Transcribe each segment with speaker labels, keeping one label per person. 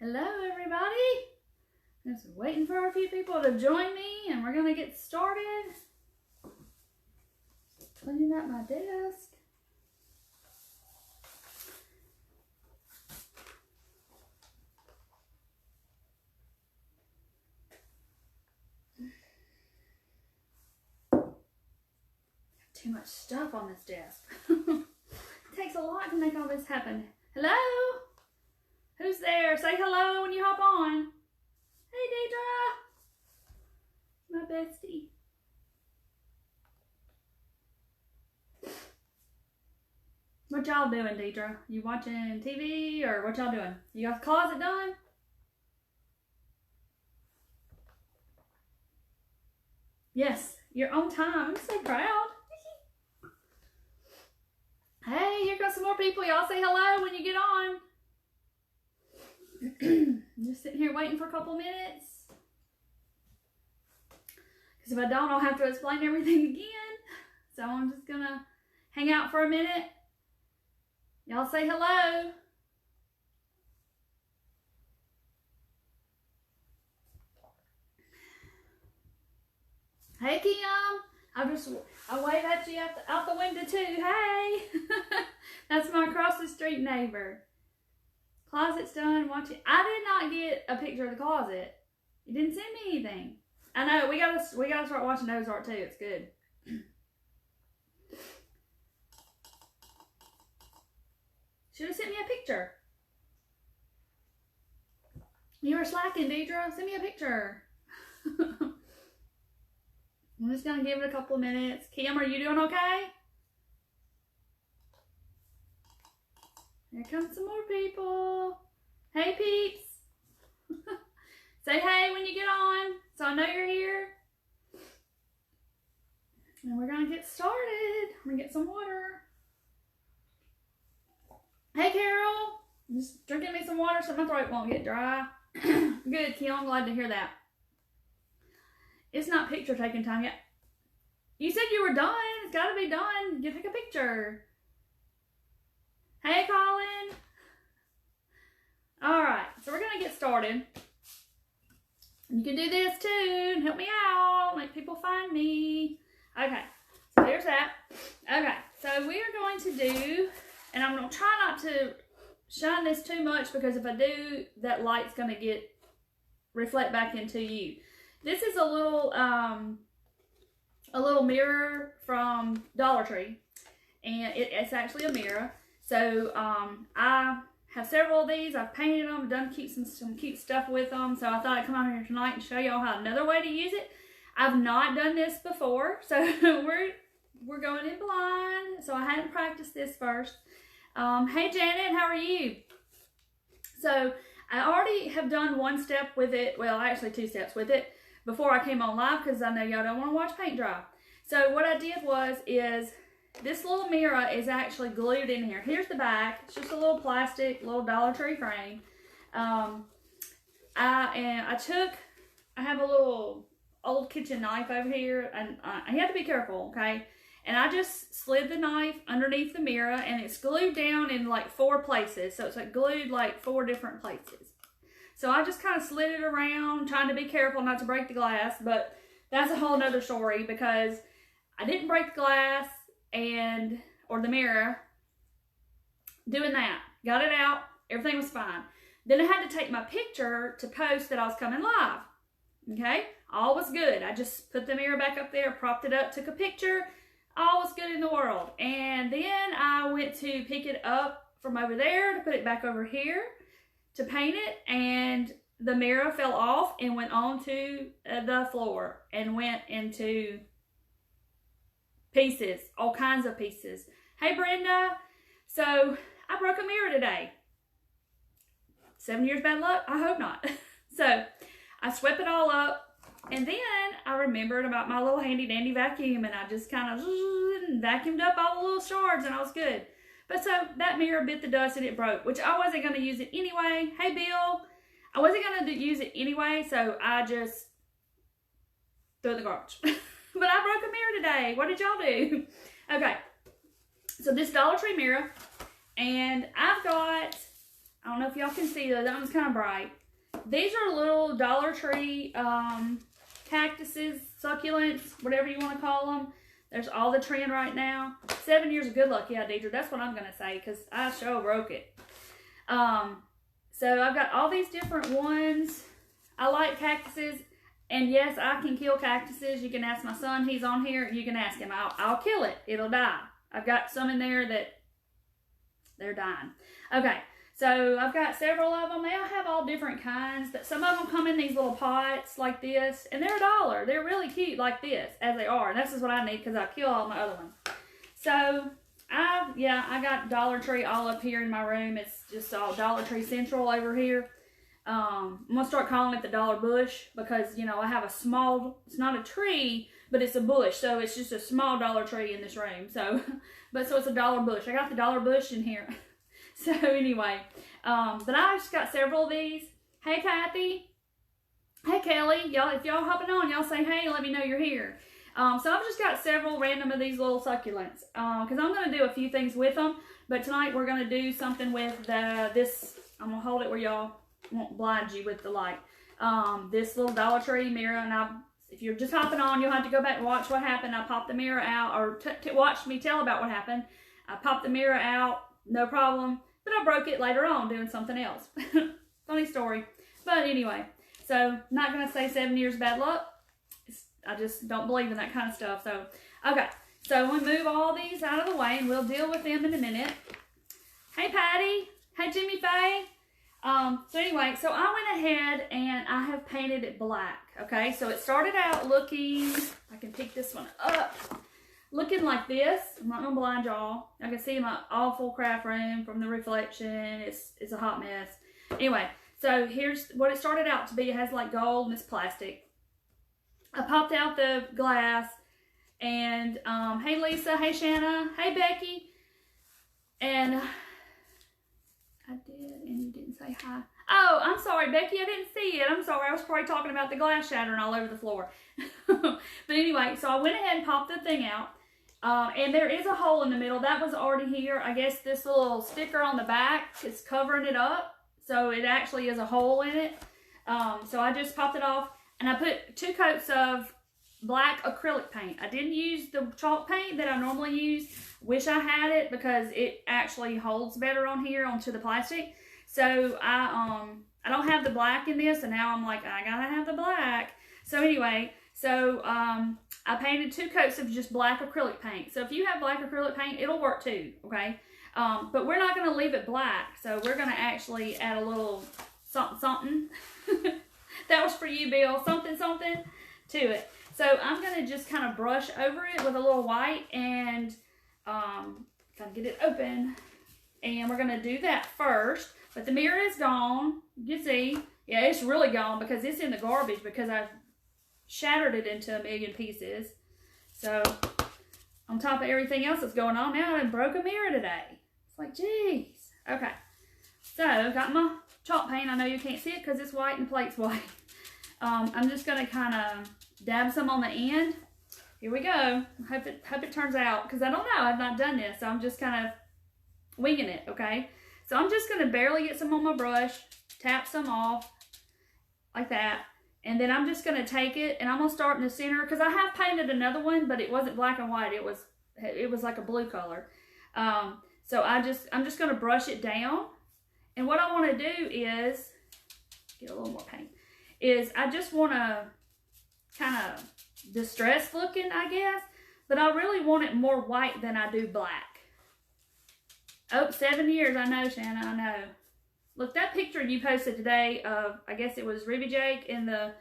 Speaker 1: Hello everybody. Just waiting for a few people to join me and we're gonna get started. Cleaning up my desk. Too much stuff on this desk. It takes a lot to make all this happen. Hello? Who's there? Say hello when you hop on. Hey, Deidre. My bestie. What y'all doing, Deidre? You watching TV or what y'all doing? You got the closet done? Yes, you're on time. I'm so proud. Hey, here goes some more people. Y'all say hello when you get on. I'm just sitting here waiting for a couple minutes. Because if I don't, I'll have to explain everything again. So I'm just going to hang out for a minute. Y'all say hello. Hey, Kim. I wave at you out the window too. Hey. That's my across the street neighbor. Closet's done. Watching. I did not get a picture of the closet. You didn't send me anything. I know we gotta start watching Ozark too. It's good. Should have sent me a picture. You were slacking, Deidre. Send me a picture. I'm just gonna give it a couple of minutes. Kim, are you doing okay? Here comes some more people. Hey, peeps. Say hey when you get on, so I know you're here. And we're gonna get started. I'm gonna get some water. Hey, Carol. I'm just drinking me some water so my throat won't get dry. Good, Kim. I'm glad to hear that. It's not picture taking time yet. You said you were done. It's got to be done. You take a picture. Hey, Colin. All right, so we're going to get started. You can do this too and help me out. Make people find me. Okay, so there's that. Okay, so we are going to do, and I'm going to try not to shine this too much because if I do, that light's going to reflect back into you. This is a little mirror from Dollar Tree, and it's actually a mirror. So I have several of these. I've painted them, done some cute stuff with them. So I thought I'd come out here tonight and show y'all how another way to use it. I've not done this before, so we're going in blind. So I hadn't practiced this first. Hey Janet, how are you? So I already have done one step with it. Well, actually 2 steps with it before I came on live because I know y'all don't want to watch paint dry. So what I did is this little mirror is actually glued in here. Here's the back. It's just a little plastic, little Dollar Tree frame. I have a little old kitchen knife over here, and you have to be careful, okay? And I just slid the knife underneath the mirror, and it's glued down in like 4 places. So it's like glued like 4 different places. So I just kind of slid it around, trying to be careful not to break the glass, but that's a whole nother story because I didn't break the glass or the mirror doing that. Got it out, everything was fine. Then I had to take my picture to post that I was coming live. Okay, all was good. I just put the mirror back up there, propped it up, took a picture, all was good in the world. And then I went to pick it up from over there to put it back over here to paint it, and the mirror fell off and went onto the floor and went into pieces, all kinds of pieces. Hey Brenda, so I broke a mirror today. 7 years bad luck? I hope not. So I swept it all up, and then I remembered about my little handy dandy vacuum, and I just kind of vacuumed up all the little shards, and I was good. But so that mirror bit the dust and it broke, which I wasn't going to use it anyway. Hey, Bill. I wasn't going to use it anyway, so I just threw it in the garbage. But I broke a mirror today. What did y'all do? Okay. So this Dollar Tree mirror, and I've got I don't know if y'all can see those. That one's kind of bright. These are little Dollar Tree cactuses, succulents, whatever you want to call them. There's all the trend right now. 7 years of good luck. Yeah, Deidre, that's what I'm going to say because I sure broke it. So I've got all these different ones. I like cactuses. And yes, I can kill cactuses. You can ask my son. He's on here. You can ask him. I'll kill it. It'll die. I've got some in there that they're dying. Okay. So I've got several of them. They all have all different kinds. Some of them come in these little pots like this, and they're $1. They're really cute like this, as they are. And this is what I need because I kill all my other ones. So I got Dollar Tree all up here in my room. It's just all Dollar Tree Central over here. I'm gonna start calling it the Dollar Bush because I have a small. It's not a tree, but it's a bush, so it's just a small Dollar Tree in this room. So it's a Dollar Bush. I got the Dollar Bush in here. So anyway, but I just got several of these. Hey, Kathy. Hey, Kelly. Y'all, if y'all hopping on, y'all say hey. Let me know you're here. So I've just got several random of these little succulents because I'm going to do a few things with them. But tonight we're going to do something with this. I'm going to hold it where y'all won't blind you with the light. This little Dollar Tree mirror, and if you're just hopping on, you'll have to go back and watch what happened. I popped the mirror out, or watch me tell about what happened. I popped the mirror out. No problem. But I broke it later on doing something else. Funny story. But anyway, so not going to say 7 years bad luck. I just don't believe in that kind of stuff. So, okay. So we'll move all these out of the way and we'll deal with them in a minute. Hey, Patty. Hey, Jimmy Faye. So anyway, so I went ahead and I have painted it black. Okay. So it started out looking, I can pick this one up. Looking like this. I'm not gonna blind y'all. I can see my awful craft room from the reflection. It's a hot mess. Anyway, so here's what it started out to be. It has like gold and it's plastic. I popped out the glass and hey Lisa, hey Shanna, hey Becky. And I did, and you didn't say hi. Oh, I'm sorry, Becky, I didn't see it. I'm sorry, I was probably talking about the glass shattering all over the floor. But anyway, so I went ahead and popped the thing out. And there is a hole in the middle. That was already here. I guess this little sticker on the back is covering it up. So it actually is a hole in it. So I just popped it off. And I put 2 coats of black acrylic paint. I didn't use the chalk paint that I normally use. Wish I had it because it actually holds better on here onto the plastic. So I don't have the black in this. And now I'm like, I gotta have the black. So anyway, so I painted 2 coats of just black acrylic paint. So if you have black acrylic paint, it'll work too, okay? But we're not going to leave it black. So we're going to actually add a little something. That was for you, Bill. Something to it. So I'm going to just kind of brush over it with a little white and kind of get it open. And we're going to do that first. But the mirror is gone. You can see. Yeah, it's really gone because it's in the garbage because I've shattered it into a million pieces. So on top of everything else that's going on now, I broke a mirror today. It's like, geez. Okay. So got my chalk paint. I know you can't see it because it's white and the plate's white. I'm just going to kind of dab some on the end. Here we go. Hope it turns out because I don't know. I've not done this. So I'm just kind of winging it. Okay. So I'm just going to barely get some on my brush. Tap some off like that. And then I'm just going to take it and I'm going to start in the center because I have painted another one, but it wasn't black and white. It was like a blue color. So I'm just going to brush it down. And what I want to do is, get a little more paint, is I just want to kind of distressed looking, I guess. But I really want it more white than I do black. Oh, 7 years. I know, Shanna, I know. Look, that picture you posted today of, I guess it was Ruby Jake in the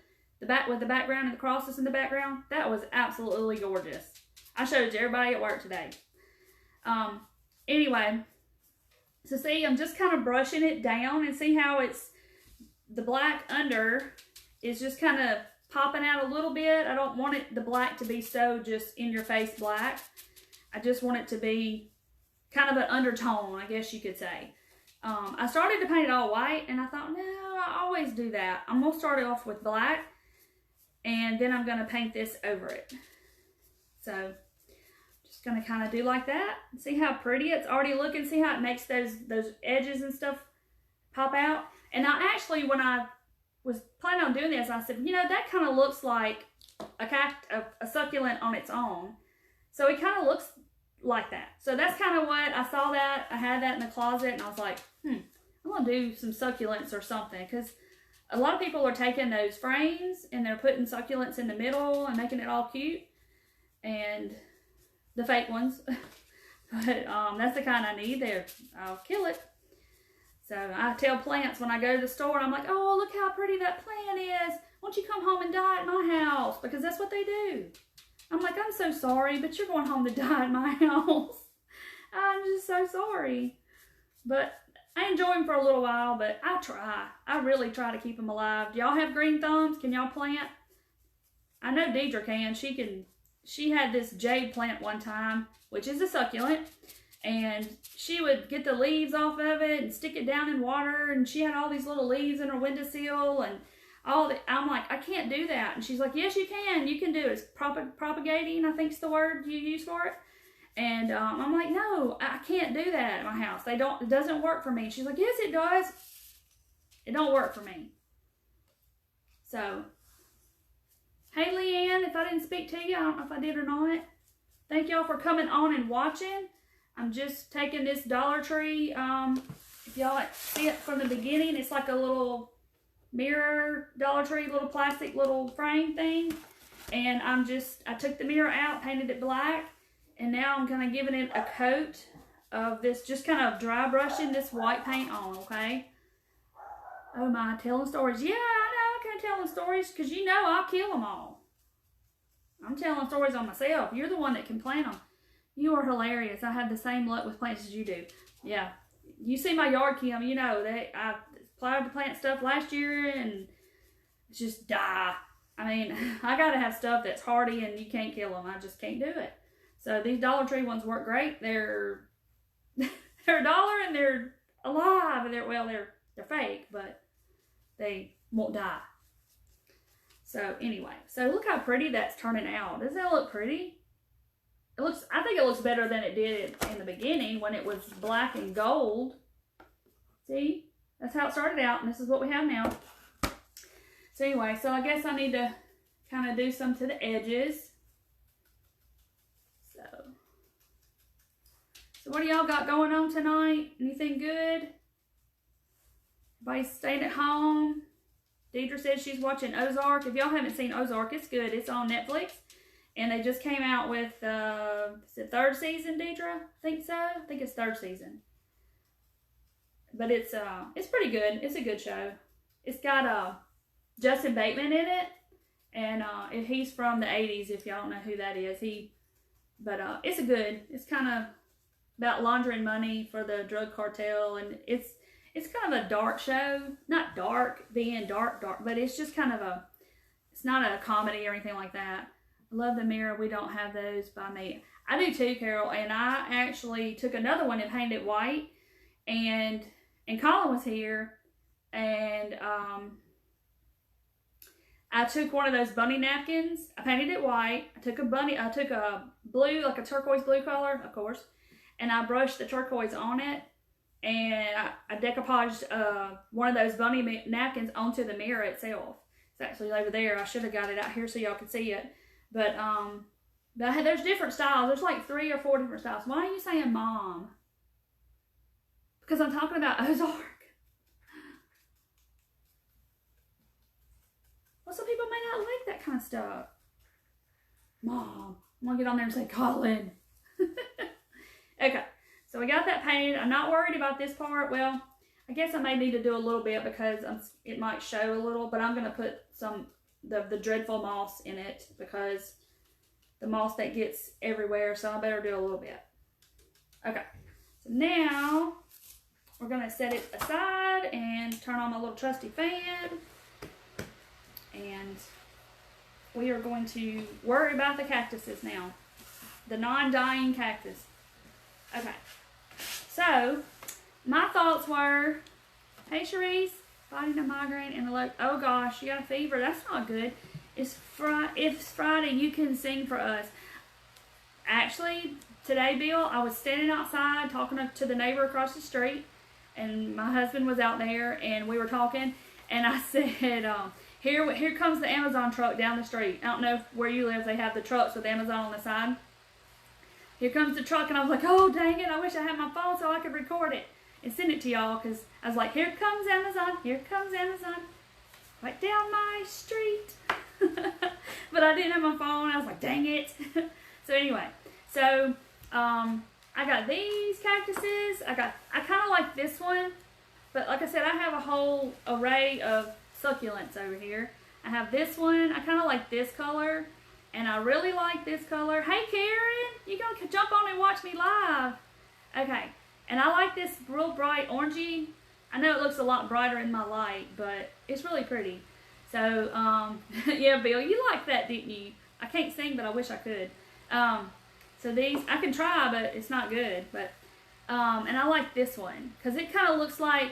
Speaker 1: back with the background and the crosses in the background. That was absolutely gorgeous. I showed it to everybody at work today. Anyway, so see, I'm just kind of brushing it down and see how it's, the black under is just kind of popping out a little bit. I don't want the black to be so just in your face black. I just want it to be kind of an undertone, I guess you could say. I started to paint it all white, and I thought, no, I always do that. I'm going to start it off with black, and then I'm going to paint this over it. So, just going to kind of do like that. See how pretty it's already looking. See how it makes those edges and stuff pop out. And I actually, when I was planning on doing this, I said, you know, that kind of looks like a succulent on its own. So it kind of looks like that. So that's kind of what I saw that. I had that in the closet, and I was like, I'm going to do some succulents or something, because a lot of people are taking those frames and they're putting succulents in the middle and making it all cute, and the fake ones. But that's the kind I need there. I'll kill it. So I tell plants when I go to the store, I'm like, oh, look how pretty that plant is. Why don't you come home and die at my house? Because that's what they do. I'm like, I'm so sorry, but you're going home to die at my house. I'm just so sorry. But I enjoy them for a little while, but I try. I really try to keep them alive. Do y'all have green thumbs? Can y'all plant? I know Deidre can. She had this jade plant one time, which is a succulent, and she would get the leaves off of it and stick it down in water, and she had all these little leaves in her windowsill and all that. I'm like, I can't do that. And she's like, yes, you can. You can do it. It's propagating, I think's the word you use for it. And I'm like, no, I can't do that at my house. It doesn't work for me. She's like, yes, it does. It don't work for me. So, hey, Leanne, if I didn't speak to you, I don't know if I did or not. Thank y'all for coming on and watching. I'm just taking this Dollar Tree. If y'all see it from the beginning, it's like a little mirror Dollar Tree, little plastic little frame thing. And I took the mirror out, painted it black. And now I'm kind of giving it a coat of this, just kind of dry brushing this white paint on, okay? Oh my, telling stories. Yeah, I know, I can't telling stories because you know I'll kill them all. I'm telling stories on myself. You're the one that can plant them. You are hilarious. I have the same luck with plants as you do. Yeah. You see my yard, Kim, you know that I planted to plant stuff last year and it's just die. I mean, I got to have stuff that's hardy and you can't kill them. I just can't do it. So these Dollar Tree ones work great. They're $1 and they're alive. They're fake, but they won't die. So anyway, so look how pretty that's turning out. Doesn't that look pretty? I think it looks better than it did in the beginning when it was black and gold. See? That's how it started out, and this is what we have now. So anyway, so I guess I need to kind of do some to the edges. So what do y'all got going on tonight? Anything good? Everybody's staying at home. Deidre said she's watching Ozark. If y'all haven't seen Ozark, it's good. It's on Netflix. And they just came out with, is it third season, Deidre? I think so. I think it's third season. But it's pretty good. It's a good show. It's got Justin Bateman in it. And he's from the 80s, if y'all don't know who that is. It's kind of about laundering money for the drug cartel, and it's kind of a dark show. Not dark, being dark, but it's just kind of it's not a comedy or anything like that. I love the mirror. We don't have those by me. I do too, Carol, and I actually took another one and painted it white, and Colin was here, and I took one of those bunny napkins. I painted it white. I took a blue, like a turquoise blue color, of course, and I brushed the turquoise on it, and I decoupaged one of those bunny napkins onto the mirror itself. It's actually over there. I should have got it out here so y'all could see it. But there's different styles. There's like 3 or 4 different styles. Why are you saying Mom? Because I'm talking about Ozark. Well, some people may not like that kind of stuff. Mom. I'm going to get on there and say, Colin. Okay. So we got that painted. I'm not worried about this part. Well, I guess I may need to do a little bit because it might show a little. But I'm going to put some the dreadful moss in it because the moss that gets everywhere. So I better do a little bit. Okay. So now we're going to set it aside and turn on my little trusty fan. And we are going to worry about the cactuses now. The non-dying cactus. Okay. So, my thoughts were, hey Cherise, fighting a migraine and oh gosh, you got a fever. That's not good. It's Friday. You can sing for us. Actually, today, Bill, I was standing outside talking to the neighbor across the street. and my husband was out there, and we were talking, and I said, here comes the Amazon truck down the street. I don't know where you live, they have the trucks with Amazon on the side. Here comes the truck, and I was like, oh, dang it, I wish I had my phone so I could record it and send it to y'all, because I was like, here comes Amazon, right down my street. But I didn't have my phone. I was like, dang it. So anyway, so I got these cactuses. I kind of like this one, but like I said, I have a whole array of succulents over here. I have this one. I kind of like this color, and I really like this color. Hey, Karen, you gonna jump on and watch me live? Okay, and I like this real bright orangey. I know it looks a lot brighter in my light, but it's really pretty. So, yeah, Bill, you liked that, didn't you? I can't sing, but I wish I could. So these, I can try, but it's not good. But, and I like this one, because it kind of looks like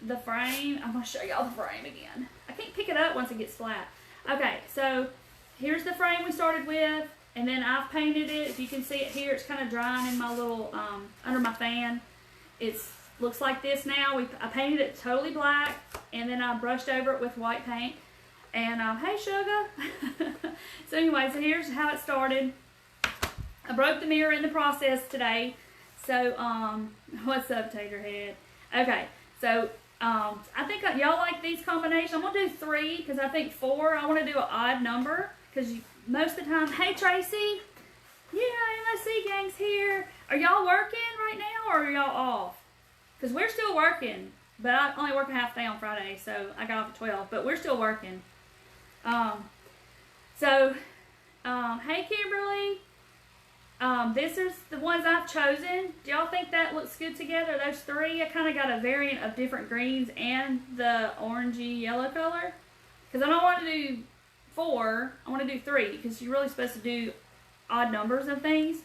Speaker 1: the frame. I'm going to show y'all the frame again. I can't pick it up once it gets flat. Okay, so here's the frame we started with, and then I've painted it. If you can see it here, it's kind of drying in my little, under my fan. It's looks like this now. I painted it totally black, and then I brushed over it with white paint. And, hey, Sugar. So anyway, so here's how it started. I broke the mirror in the process today. So, what's up, Taterhead? Okay, so, I think y'all like these combinations. I'm going to do 3, because I think 4, I want to do an odd number. Because most of the time, hey, Tracy. Yeah, MSC gang's here. Are y'all working right now, or are y'all off? Because we're still working, but I only work a half day on Friday, so I got off at 12, but we're still working. Hey, Kimberly. This is the ones I've chosen. Do y'all think that looks good together? Those 3, I kind of got a variant of different greens and the orangey yellow color. Because I don't want to do 4, I want to do 3, because you're really supposed to do odd numbers of things.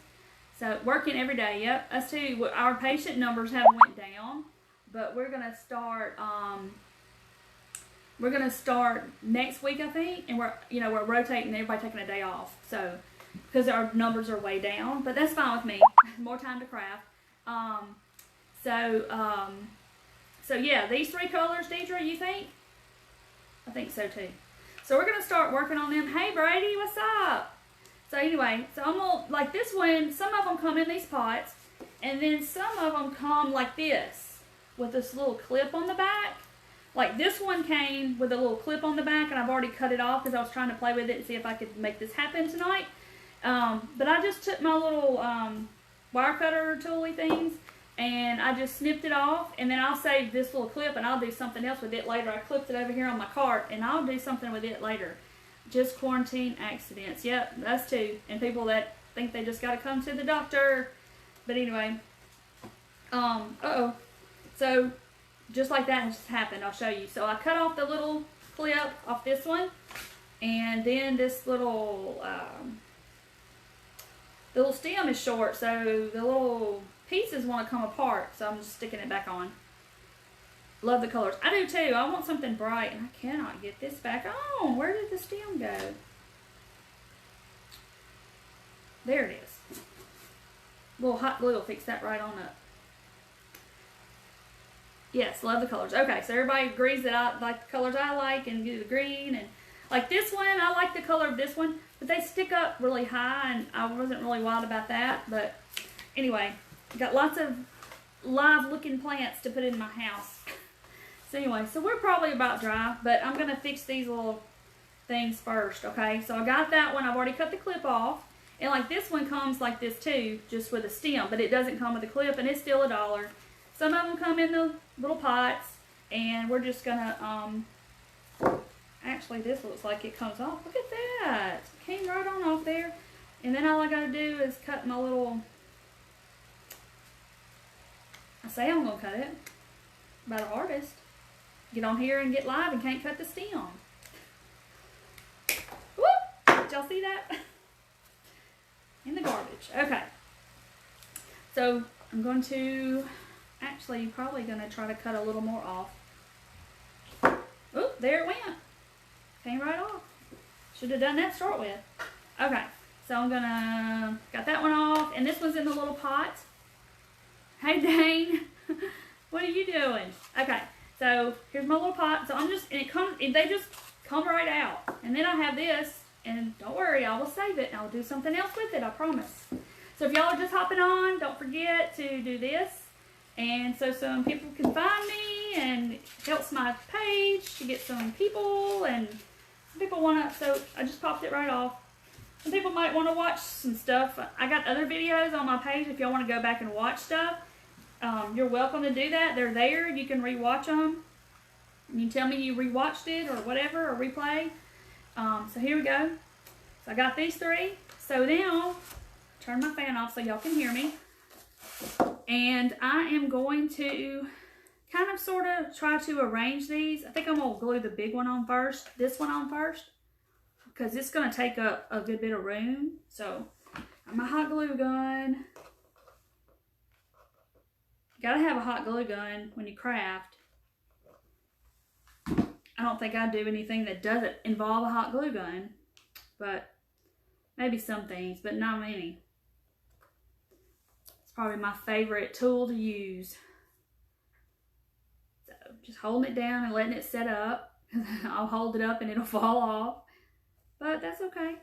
Speaker 1: So, working every day, yep, us too. Our patient numbers have went down, but we're going to start next week, I think, and we're rotating, everybody taking a day off, so, because our numbers are way down, but that's fine with me. More time to craft. So yeah, these 3 colors, Deidre, you think? I think so too. So we're going to start working on them. Hey, Brady, what's up? So anyway, so I'm going to, like this one, some of them come in these pots, and then some of them come like this, with this little clip on the back. Like this one came with a little clip on the back, and I've already cut it off because I was trying to play with it and see if I could make this happen tonight. But I just took my little wire cutter tooly things, and I just snipped it off, and then I'll save this little clip, and I'll do something else with it later. I clipped it over here on my cart, and I'll do something with it later. Just quarantine accidents. Yep, us too. And people that think they just got to come to the doctor. But anyway. So, just like that has happened. I'll show you. So, I cut off the little clip off this one. And then this little, the little stem is short. So, the little pieces want to come apart. So, I'm just sticking it back on. Love the colors. I do too. I want something bright, and I cannot get this back on. Where did the stem go? There it is. Little hot glue will fix that right on up. Yes, love the colors. Okay, so everybody agrees that I like the colors I like, and do the green, and like this one, I like the color of this one, but they stick up really high, and I wasn't really wild about that. But anyway, got lots of live looking plants to put in my house. So anyway, so we're probably about dry, but I'm going to fix these little things first, okay? So I got that one. I've already cut the clip off. And like this one comes like this too, just with a stem, but it doesn't come with a clip, and it's still $1. Some of them come in the little pots, and we're just going to, actually this looks like it comes off. Look at that. It came right on off there. And then all I got to do is cut my little, I say I'm going to cut it. About an artist. Get on here and get live and can't cut the stem. Whoop! Did y'all see that? In the garbage. Okay. So I'm going to, actually probably going to try to cut a little more off. Oop, there it went. Came right off. Should have done that to start with. Okay. So I'm going to, got that one off. And this one's in the little pot. Hey, Dane. What are you doing? Okay, so here's my little pot. So I'm just, and they just come right out. And then I have this, and don't worry, I will save it, and I'll do something else with it, I promise. So if y'all are just hopping on, don't forget to do this. And so some people can find me, and it helps my page to get some people, and some people want to, so I just popped it right off. Some people might want to watch some stuff. I got other videos on my page if y'all want to go back and watch stuff. You're welcome to do that. They're there. You can rewatch them. You tell me you rewatched it or whatever, or replay. So here we go. So I got these 3. So now, turn my fan off so y'all can hear me. And I am going to kind of sort of try to arrange these. I think I'm going to glue the big one on first, this one on first, because it's going to take up a good bit of room. So my hot glue gun. You gotta have a hot glue gun when you craft. I don't think I do anything that doesn't involve a hot glue gun, but maybe some things, but not many. It's probably my favorite tool to use. So just holding it down and letting it set up. I'll hold it up and it'll fall off, but that's okay.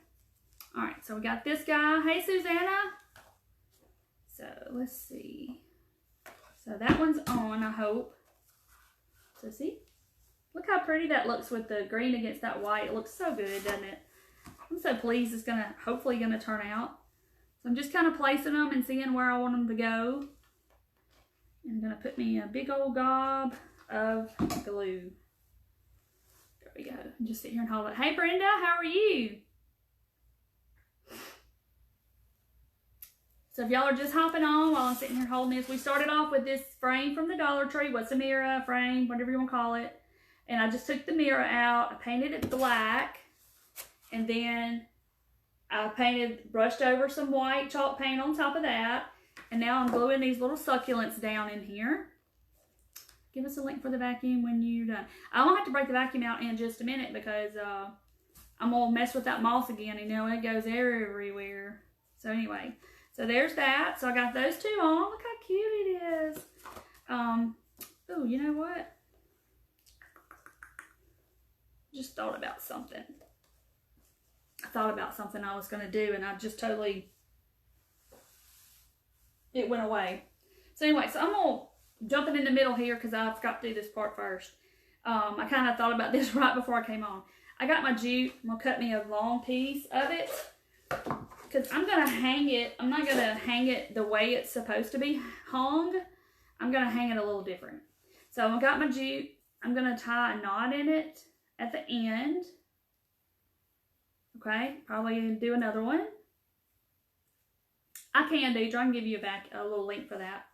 Speaker 1: All right, so we got this guy. Hey, Susanna. So let's see. So that one's on, I hope. So see? Look how pretty that looks with the green against that white. It looks so good, doesn't it? I'm so pleased it's hopefully gonna turn out. So I'm just kind of placing them and seeing where I want them to go. I'm gonna put me a big old gob of glue. There we go. Just sit here and hold it. Hey Brenda, how are you? So if y'all are just hopping on while I'm sitting here holding this, we started off with this frame from the Dollar Tree. What's a mirror, frame, whatever you want to call it. And I just took the mirror out. I painted it black. And then I brushed over some white chalk paint on top of that. And now I'm gluing these little succulents down in here. Give us a link for the vacuum when you're done. I'm going to have to break the vacuum out in just a minute because I'm going to mess with that moss again. You know, it goes everywhere. So anyway. So there's that. So I got those 2 on. Look how cute it is. Oh, you know what? Just thought about something. I thought about something I was going to do, and I just totally, it went away. So anyway, so I'm going to jump in the middle here because I've got to do this part first. I kind of thought about this right before I came on. I got my jute. I'm going to cut me a long piece of it. Because I'm going to hang it, I'm not going to hang it the way it's supposed to be hung. I'm going to hang it a little different. So I've got my jute. I'm going to tie a knot in it at the end. Okay, probably do another one. I can give you a little link for that.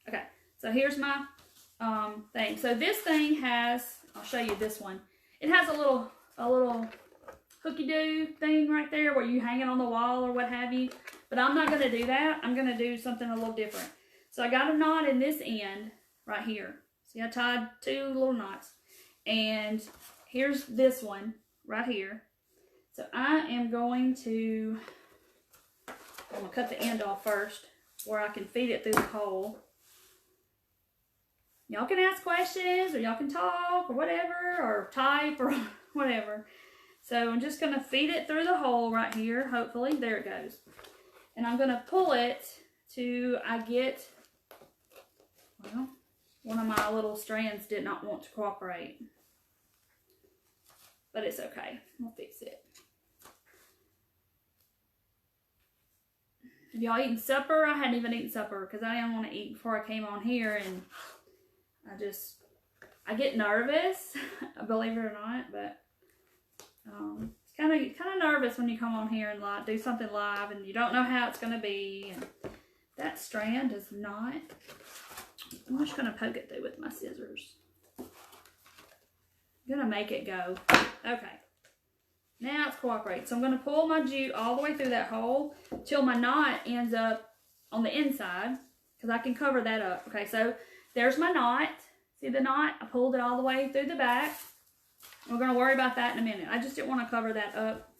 Speaker 1: Okay, so here's my thing. So this thing has, I'll show you this one. It has a little hooky-doo thing right there where you hang it on the wall or what have you. But I'm not going to do that. I'm going to do something a little different. So I got a knot in this end right here. See, I tied 2 little knots. And here's this one right here. So I am going to, I'm going to cut the end off first where I can feed it through the hole. Y'all can ask questions or y'all can talk or whatever or type or whatever. So I'm just going to feed it through the hole right here, hopefully. There it goes. And I'm going to pull it till I get, well, one of my little strands did not want to cooperate. But it's okay. We'll fix it. Have y'all eaten supper? I hadn't even eaten supper because I didn't want to eat before I came on here. And I get nervous, believe it or not, but it's kind of nervous when you come on here and do something live and you don't know how it's going to be. And that strand is not. I'm just going to poke it through with my scissors. I'm going to make it go. Okay. Now it's cooperating. So I'm going to pull my jute all the way through that hole till my knot ends up on the inside because I can cover that up. Okay, so there's my knot. See the knot? I pulled it all the way through the back. We're going to worry about that in a minute. I just didn't want to cover that up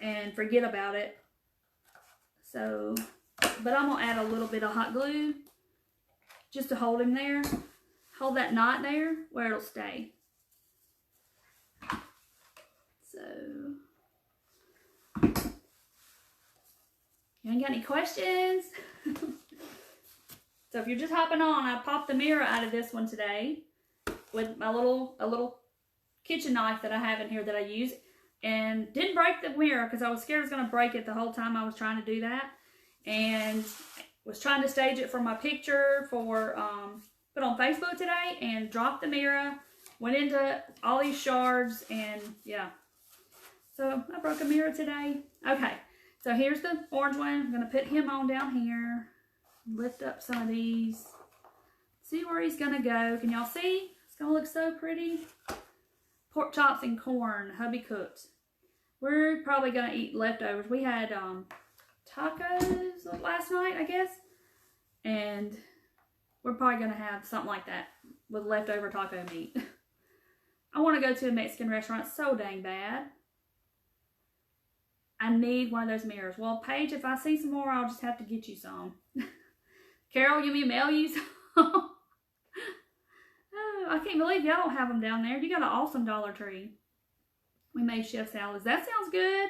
Speaker 1: and forget about it. So, but I'm going to add a little bit of hot glue just to hold him there. hold that knot there where it'll stay. So, you ain't got any questions? So if you're just hopping on, I popped the mirror out of this one today with my a little kitchen knife that I have in here that I use, and didn't break the mirror because I was scared I was going to break it the whole time I was trying to do that, and was trying to stage it for my picture for put on Facebook today, and dropped the mirror, went into all these shards, and yeah. So I broke a mirror today. Okay, so here's the orange one. I'm going to put him on down here. Lift up some of these. See where he's going to go. Can y'all see? It's going to look so pretty. Pork chops and corn, hubby cooked. We're probably going to eat leftovers. We had tacos last night, I guess. And we're probably going to have something like that with leftover taco meat. I want to go to a Mexican restaurant so dang bad. I need one of those mirrors. Well, Paige, if I see some more, I'll just have to get you some. Carol, you mean mail you some? Oh, I can't believe y'all don't have them down there. You got an awesome Dollar Tree. We made chef salads. That sounds good.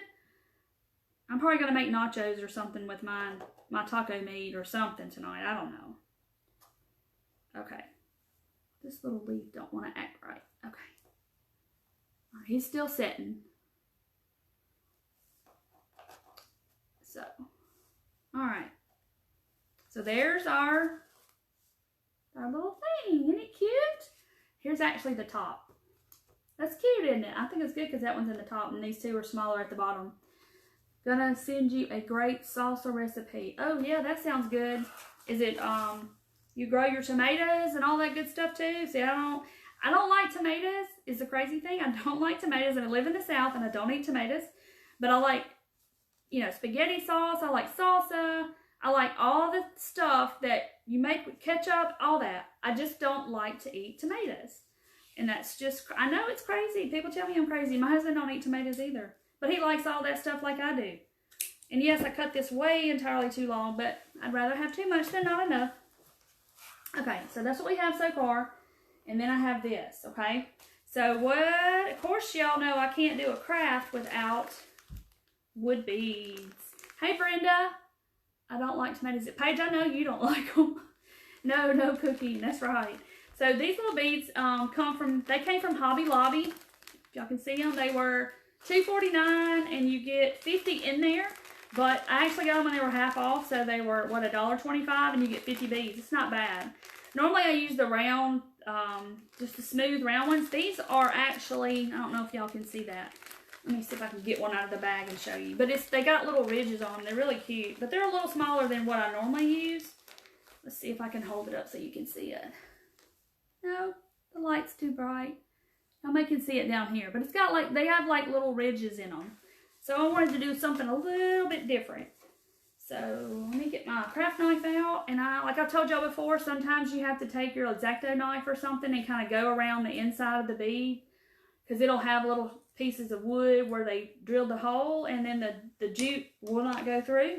Speaker 1: I'm probably going to make nachos or something with my taco meat or something tonight. I don't know. Okay. This little leaf don't want to act right. Okay. All right, he's still sitting. So, all right. So there's our little thing. Isn't it cute? Here's actually the top. That's cute, isn't it? I think it's good because that one's in the top and these two are smaller at the bottom. Gonna send you a great salsa recipe. Oh yeah, that sounds good. Is it, you grow your tomatoes and all that good stuff too? See, I don't like tomatoes is the crazy thing. I don't like tomatoes, and I live in the South and I don't eat tomatoes. But I like, you know, spaghetti sauce. I like salsa. I like all the stuff that you make with ketchup, all that. I just don't like to eat tomatoes. And that's just, I know it's crazy. People tell me I'm crazy. My husband don't eat tomatoes either. But he likes all that stuff like I do. And yes, I cut this way entirely too long, but I'd rather have too much than not enough. Okay, so that's what we have so far. And then I have this, okay? So what, of course y'all know I can't do a craft without wood beads. Hey Brenda. I don't like tomatoes. Paige, I know you don't like them. No cooking. That's right. So these little beads came from Hobby Lobby. If y'all can see them, they were $2.49 and you get 50 in there. But I actually got them when they were half off, so they were, what, $1.25 and you get 50 beads. It's not bad. Normally I use the round, just the smooth round ones. These are actually, I don't know if y'all can see that. Let me see if I can get one out of the bag and show you. But they got little ridges on them. They're really cute. But they're a little smaller than what I normally use. Let's see if I can hold it up so you can see it. No, the light's too bright. Y'all may can see it down here. But it's got like, they have like little ridges in them. So I wanted to do something a little bit different. So let me get my craft knife out. And like I've told y'all before, sometimes you have to take your X-Acto knife or something and kind of go around the inside of the bead. Because it'll have little pieces of wood where they drilled the hole and then the jute will not go through.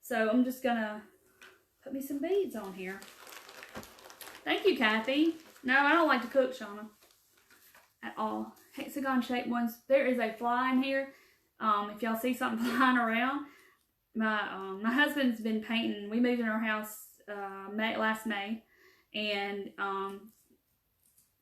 Speaker 1: So I'm just gonna put me some beads on here. Thank you, Kathy. No, I don't like to cook, Shauna, at all. Hexagon shaped ones. There is a fly in here. If y'all see something flying around, my husband's been painting. We moved in our house last May, and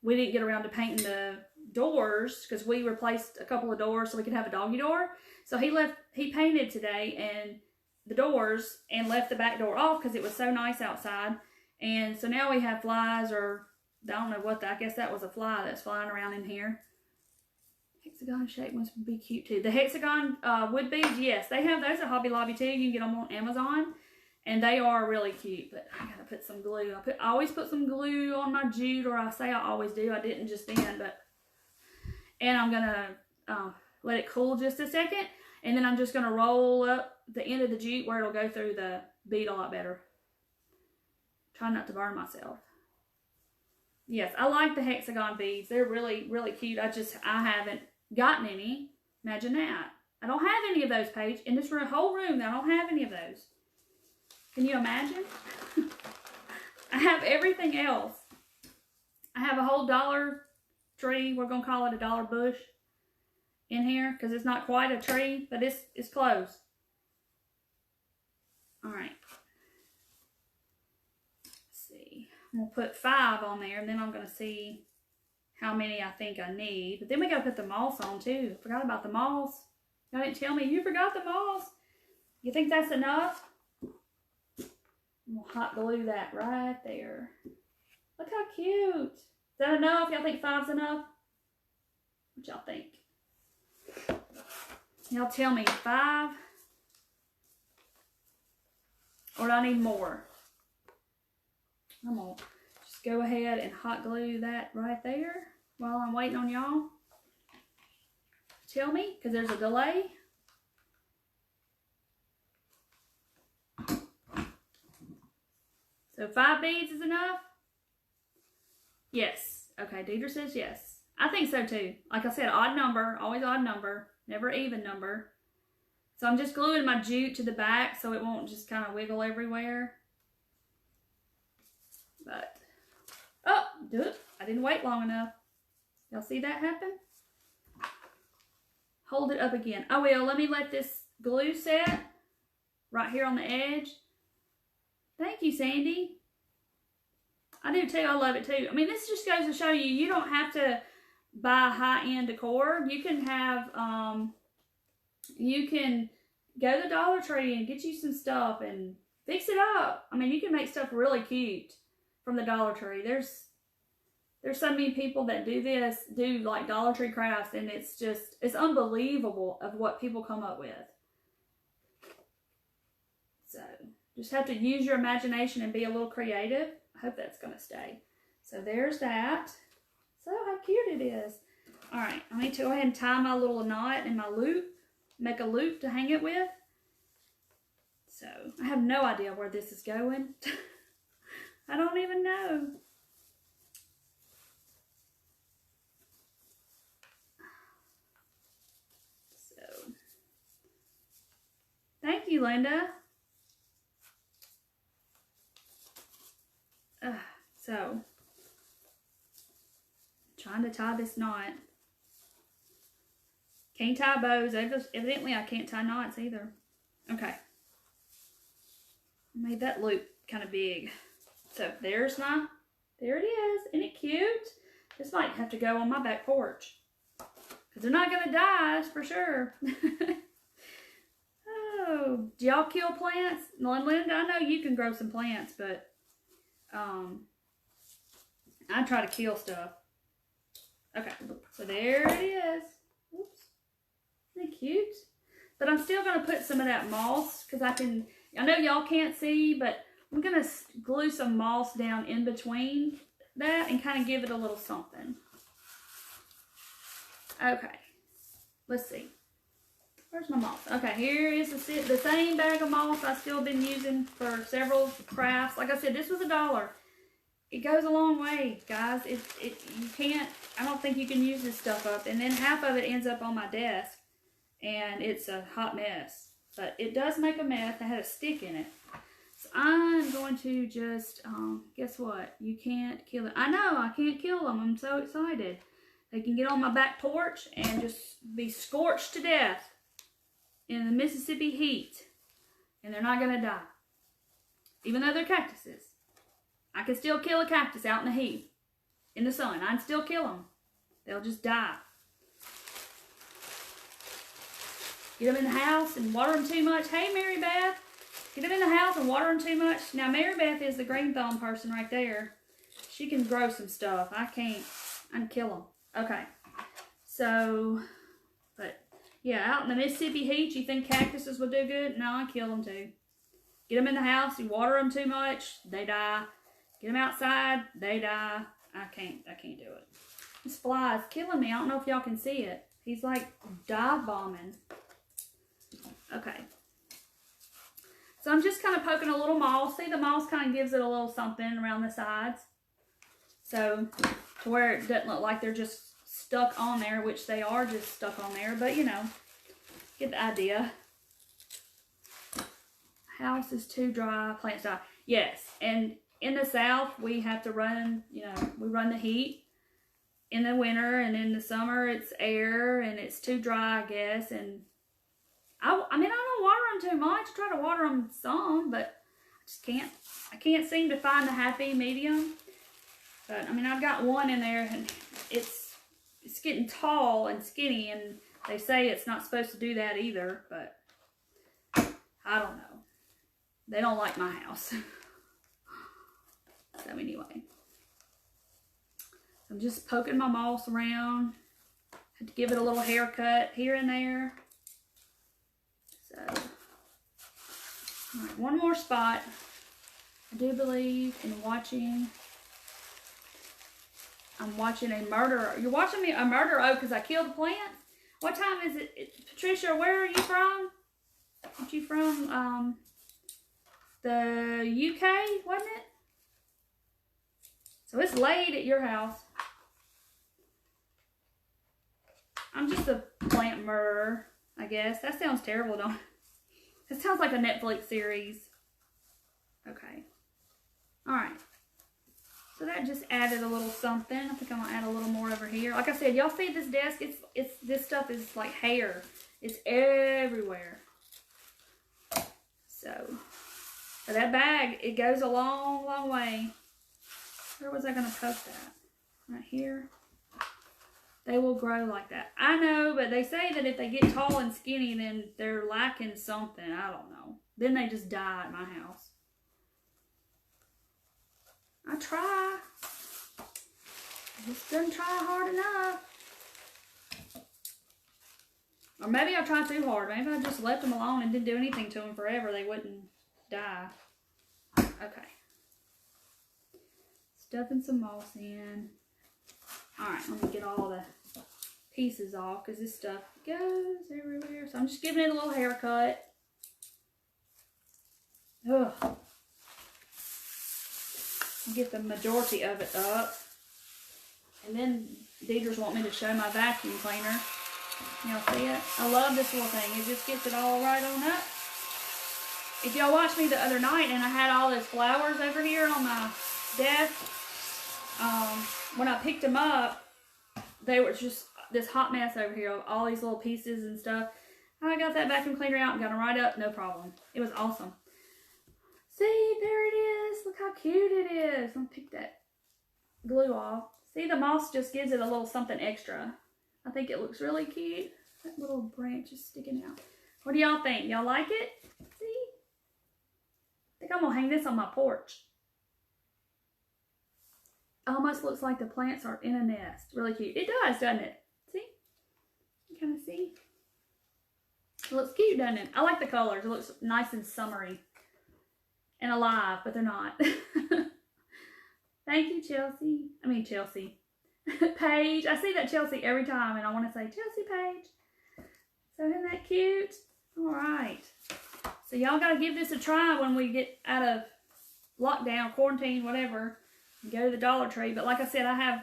Speaker 1: we didn't get around to painting the doors because we replaced a couple of doors so we could have a doggy door. So he painted today and the doors and left the back door off because it was so nice outside. And so now we have flies, or I don't know what I guess that was a fly that's flying around in here. Hexagon shaped ones would be cute too. The hexagon wood beads, yes, they have those at Hobby Lobby too. You can get them on Amazon. And they are really cute, but I gotta put some glue. I always put some glue on my jute, or I say I always do. I didn't just then, but. And I'm gonna let it cool just a second. And then I'm just gonna roll up the end of the jute where it'll go through the bead a lot better. Try not to burn myself. Yes, I like the hexagon beads. They're really, really cute. I haven't gotten any. Imagine that. I don't have any of those, Paige. In this whole room, I don't have any of those. Can you imagine? I have everything else. I have a whole dollar tree. We're going to call it a dollar bush in here because it's not quite a tree, but it's close. All right. Let's see. I'm going to put 5 on there, and then I'm going to see how many I think I need. But then we got to put the moss on too. Forgot about the moss. Y'all didn't tell me you forgot the moss. You think that's enough? I'm going to hot glue that right there. Look how cute. Is that enough? Y'all think 5's enough? What y'all think? Y'all tell me 5? Or do I need more? I'm going to just go ahead and hot glue that right there while I'm waiting on y'all. Tell me, because there's a delay. So 5 beads is enough? Yes. Okay, Deidre says yes. I think so too. Like I said, odd number, always odd number, never even number. So I'm just gluing my jute to the back so it won't just kind of wiggle everywhere. But, oh, do it. I didn't wait long enough. Y'all see that happen? Hold it up again. I will. Let me let this glue set right here on the edge. Thank you, Sandy. I do too. I love it too. I mean, this just goes to show you, you don't have to buy high-end decor. You can have, you can go to the Dollar Tree and get you some stuff and fix it up. I mean, you can make stuff really cute from the Dollar Tree. There's so many people that do like Dollar Tree crafts, and it's unbelievable of what people come up with. So, just have to use your imagination and be a little creative. I hope that's going to stay. So there's that. So how cute it is. All right, I need to go ahead and tie my little knot in my loop. Make a loop to hang it with. So I have no idea where this is going. I don't even know. So, thank you, Linda. So, trying to tie this knot. Can't tie bows. Evidently, I can't tie knots either. Okay. Made that loop kind of big. So, there it is. Isn't it cute? This might have to go on my back porch. Because they're not going to die, that's for sure. Oh, do y'all kill plants? Linda, I know you can grow some plants, but I try to kill stuff. Okay, so there it is. Oops. Isn't it cute? But I'm still going to put some of that moss because I know y'all can't see, but I'm going to glue some moss down in between that and kind of give it a little something. Okay, let's see. Where's my moss? Okay, here is the same bag of moss I've still been using for several crafts. Like I said, this was $1. It goes a long way, guys. You can't, I don't think you can use this stuff up. And then half of it ends up on my desk, and it's a hot mess. But it does make a mess. I had a stick in it. So I'm going to just, guess what? You can't kill it. I know, I can't kill them. I'm so excited. They can get on my back porch and just be scorched to death in the Mississippi heat, and they're not going to die. Even though they're cactuses. I can still kill a cactus out in the heat, in the sun. I can still kill them. They'll just die. Get them in the house and water them too much. Hey, Mary Beth. Get them in the house and water them too much. Now, Mary Beth is the green thumb person right there. She can grow some stuff. I can't. I can kill them. Okay. So, but yeah, out in the Mississippi heat, you think cactuses would do good? No, I kill them too. Get them in the house, you water them too much, they die. Get them outside, they die. I can't do it. This fly is killing me. I don't know if y'all can see it. He's like dive bombing. Okay. So I'm just kind of poking a little moss. See, the moss kind of gives it a little something around the sides. So, to where it doesn't look like they're just stuck on there, which they are just stuck on there. But, you know, get the idea. House is too dry, plants die. Yes, and in the South, we have to run, we run the heat in the winter, and in the summer it's air, and it's too dry, I guess. And I mean, I don't water them too much. I try to water them some, but I can't seem to find the happy medium. But I mean, I've got one in there, and it's getting tall and skinny, and they say it's not supposed to do that either, but I don't know. They don't like my house. So anyway, I'm just poking my moss around. Had to give it a little haircut here and there. So, all right, one more spot. I do believe in watching. I'm watching a murder. You're watching me a murder oak because I killed the plant. What time is it? Patricia, where are you from? Aren't you from the UK, wasn't it? So it's late at your house. I'm just a plant murderer, I guess. That sounds terrible, don't it? It sounds like a Netflix series. Okay. Alright. So that just added a little something. I think I'm going to add a little more over here. Like I said, y'all see this desk? This stuff is like hair. It's everywhere. So, but that bag, it goes a long, long way. Where was I going to poke that? Right here. They will grow like that. I know, but they say that if they get tall and skinny, then they're lacking something. I don't know. Then they just die at my house. I try. I just didn't try hard enough. Or maybe I tried too hard. Maybe I just left them alone and didn't do anything to them forever. They wouldn't die. Okay. Stuffing some moss in. Alright, let me get all the pieces off because this stuff goes everywhere. So I'm just giving it a little haircut. Ugh. Get the majority of it up. And then Deidre's want me to show my vacuum cleaner. Y'all see it? I love this little thing. It just gets it all right on up. If y'all watched me the other night and I had all those flowers over here on my desk, when I picked them up, they were just this hot mess over here of all these little pieces and stuff. I got that vacuum cleaner out and got them right up, no problem. It was awesome. See, there it is. Look how cute it is. Let me pick that glue off. See, the moss just gives it a little something extra. I think it looks really cute. That little branch is sticking out. What do y'all think? Y'all like it? See? I think I'm going to hang this on my porch. Almost looks like the plants are in a nest. Really cute. It does, doesn't it? See? You kind of see? It looks cute, doesn't it? I like the colors. It looks nice and summery. And alive, but they're not. Thank you, Chelsea. I mean, Chelsea. Paige. I see that Chelsea every time, and I want to say, Chelsea Paige. So isn't that cute? All right. So y'all got to give this a try when we get out of lockdown, quarantine, whatever. Go to the Dollar Tree. But like I said, I have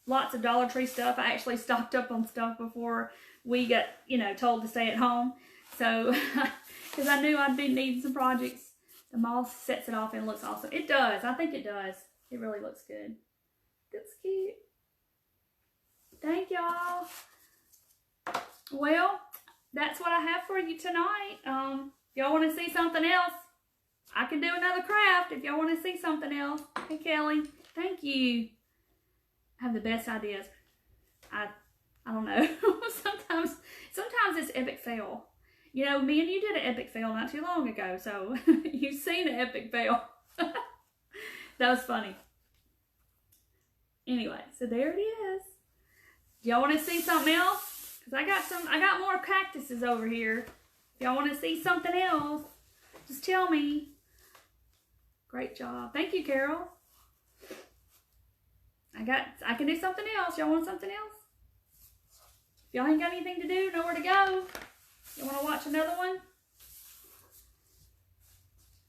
Speaker 1: lots of Dollar Tree stuff. I actually stocked up on stuff before we got, told to stay at home. So, because I knew I'd be needing some projects. The moss sets it off and it looks awesome. It does. I think it does. It really looks good. That's cute. Thank y'all. Well, that's what I have for you tonight. If y'all want to see something else, I can do another craft if y'all want to see something else. Hey, Kelly. Thank you. I have the best ideas. I don't know. Sometimes it's epic fail. Me and you did an epic fail not too long ago, so you've seen an epic fail. That was funny. Anyway, so there it is. Y'all want to see something else? Because I got more cactuses over here. If y'all want to see something else, just tell me. Great job. Thank you, Carol. I can do something else. Y'all want something else? If y'all ain't got anything to do, nowhere to go, you want to watch another one?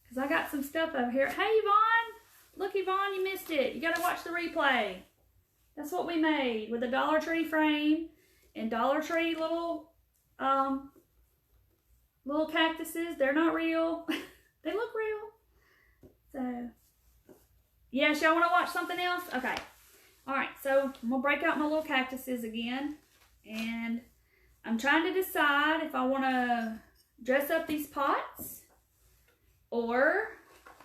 Speaker 1: Because I got some stuff over here. Hey, Yvonne. Look, Yvonne, you missed it. You got to watch the replay. That's what we made with a Dollar Tree frame and Dollar Tree little cactuses. They're not real. They look real. So, Yes, y'all want to watch something else? Okay. Alright, so I'm going to break out my little cactuses again. And I'm trying to decide if I want to dress up these pots. Or,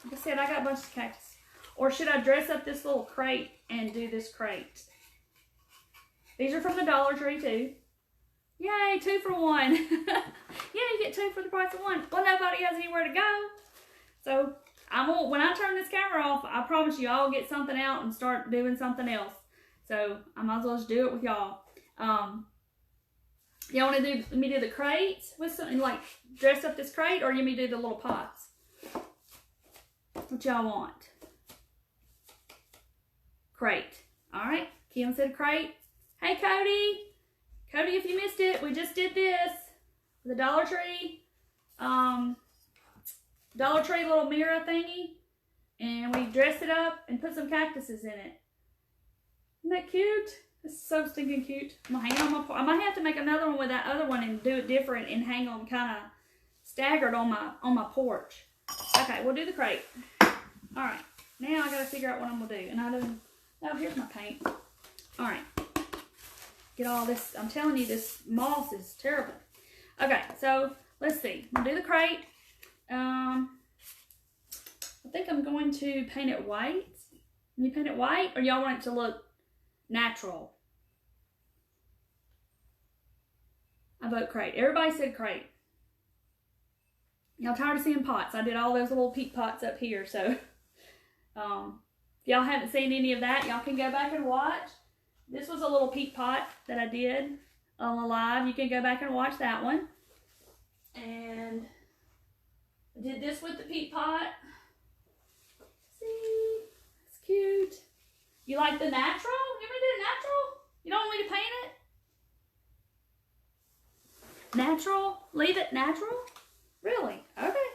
Speaker 1: like I said, I got a bunch of cactus. Or should I dress up this little crate and do this crate? These are from the Dollar Tree too. Yay, 2 for 1. Yeah, you get 2 for the price of 1. Well, nobody has anywhere to go. So, when I turn this camera off, I promise you I'll get something out and start doing something else. So, I might as well just do it with y'all. Y'all want to do, let me do the crates with something, like dress up this crate, or you me do the little pots? What y'all want? Crate. Alright, Kim said crate. Hey, Cody. Cody, if you missed it, we just did this. The Dollar Tree little mirror thingy. And we dressed it up and put some cactuses in it. Isn't that cute? It's so stinking cute. I'm gonna hang on I might have to make another one with that other one and do it different and hang them kind of staggered on my porch. Okay, we'll do the crate. Alright, now I gotta figure out what I'm gonna do. And I don't, oh, here's my paint. Alright. Get all this, I'm telling you, this moss is terrible. Okay, so let's see. I'm gonna do the crate. I think I'm going to paint it white. Can you paint it white, or y'all want it to look natural? I vote crate. Everybody said crate. Y'all tired of seeing pots? I did all those little peat pots up here, so if y'all haven't seen any of that, y'all can go back and watch. This was a little peat pot that I did on a live. You can go back and watch that one. And I did this with the peat pot. See? It's cute. You like the natural? You ever did natural? You don't want me to paint it? Natural? Leave it natural? Really? Okay.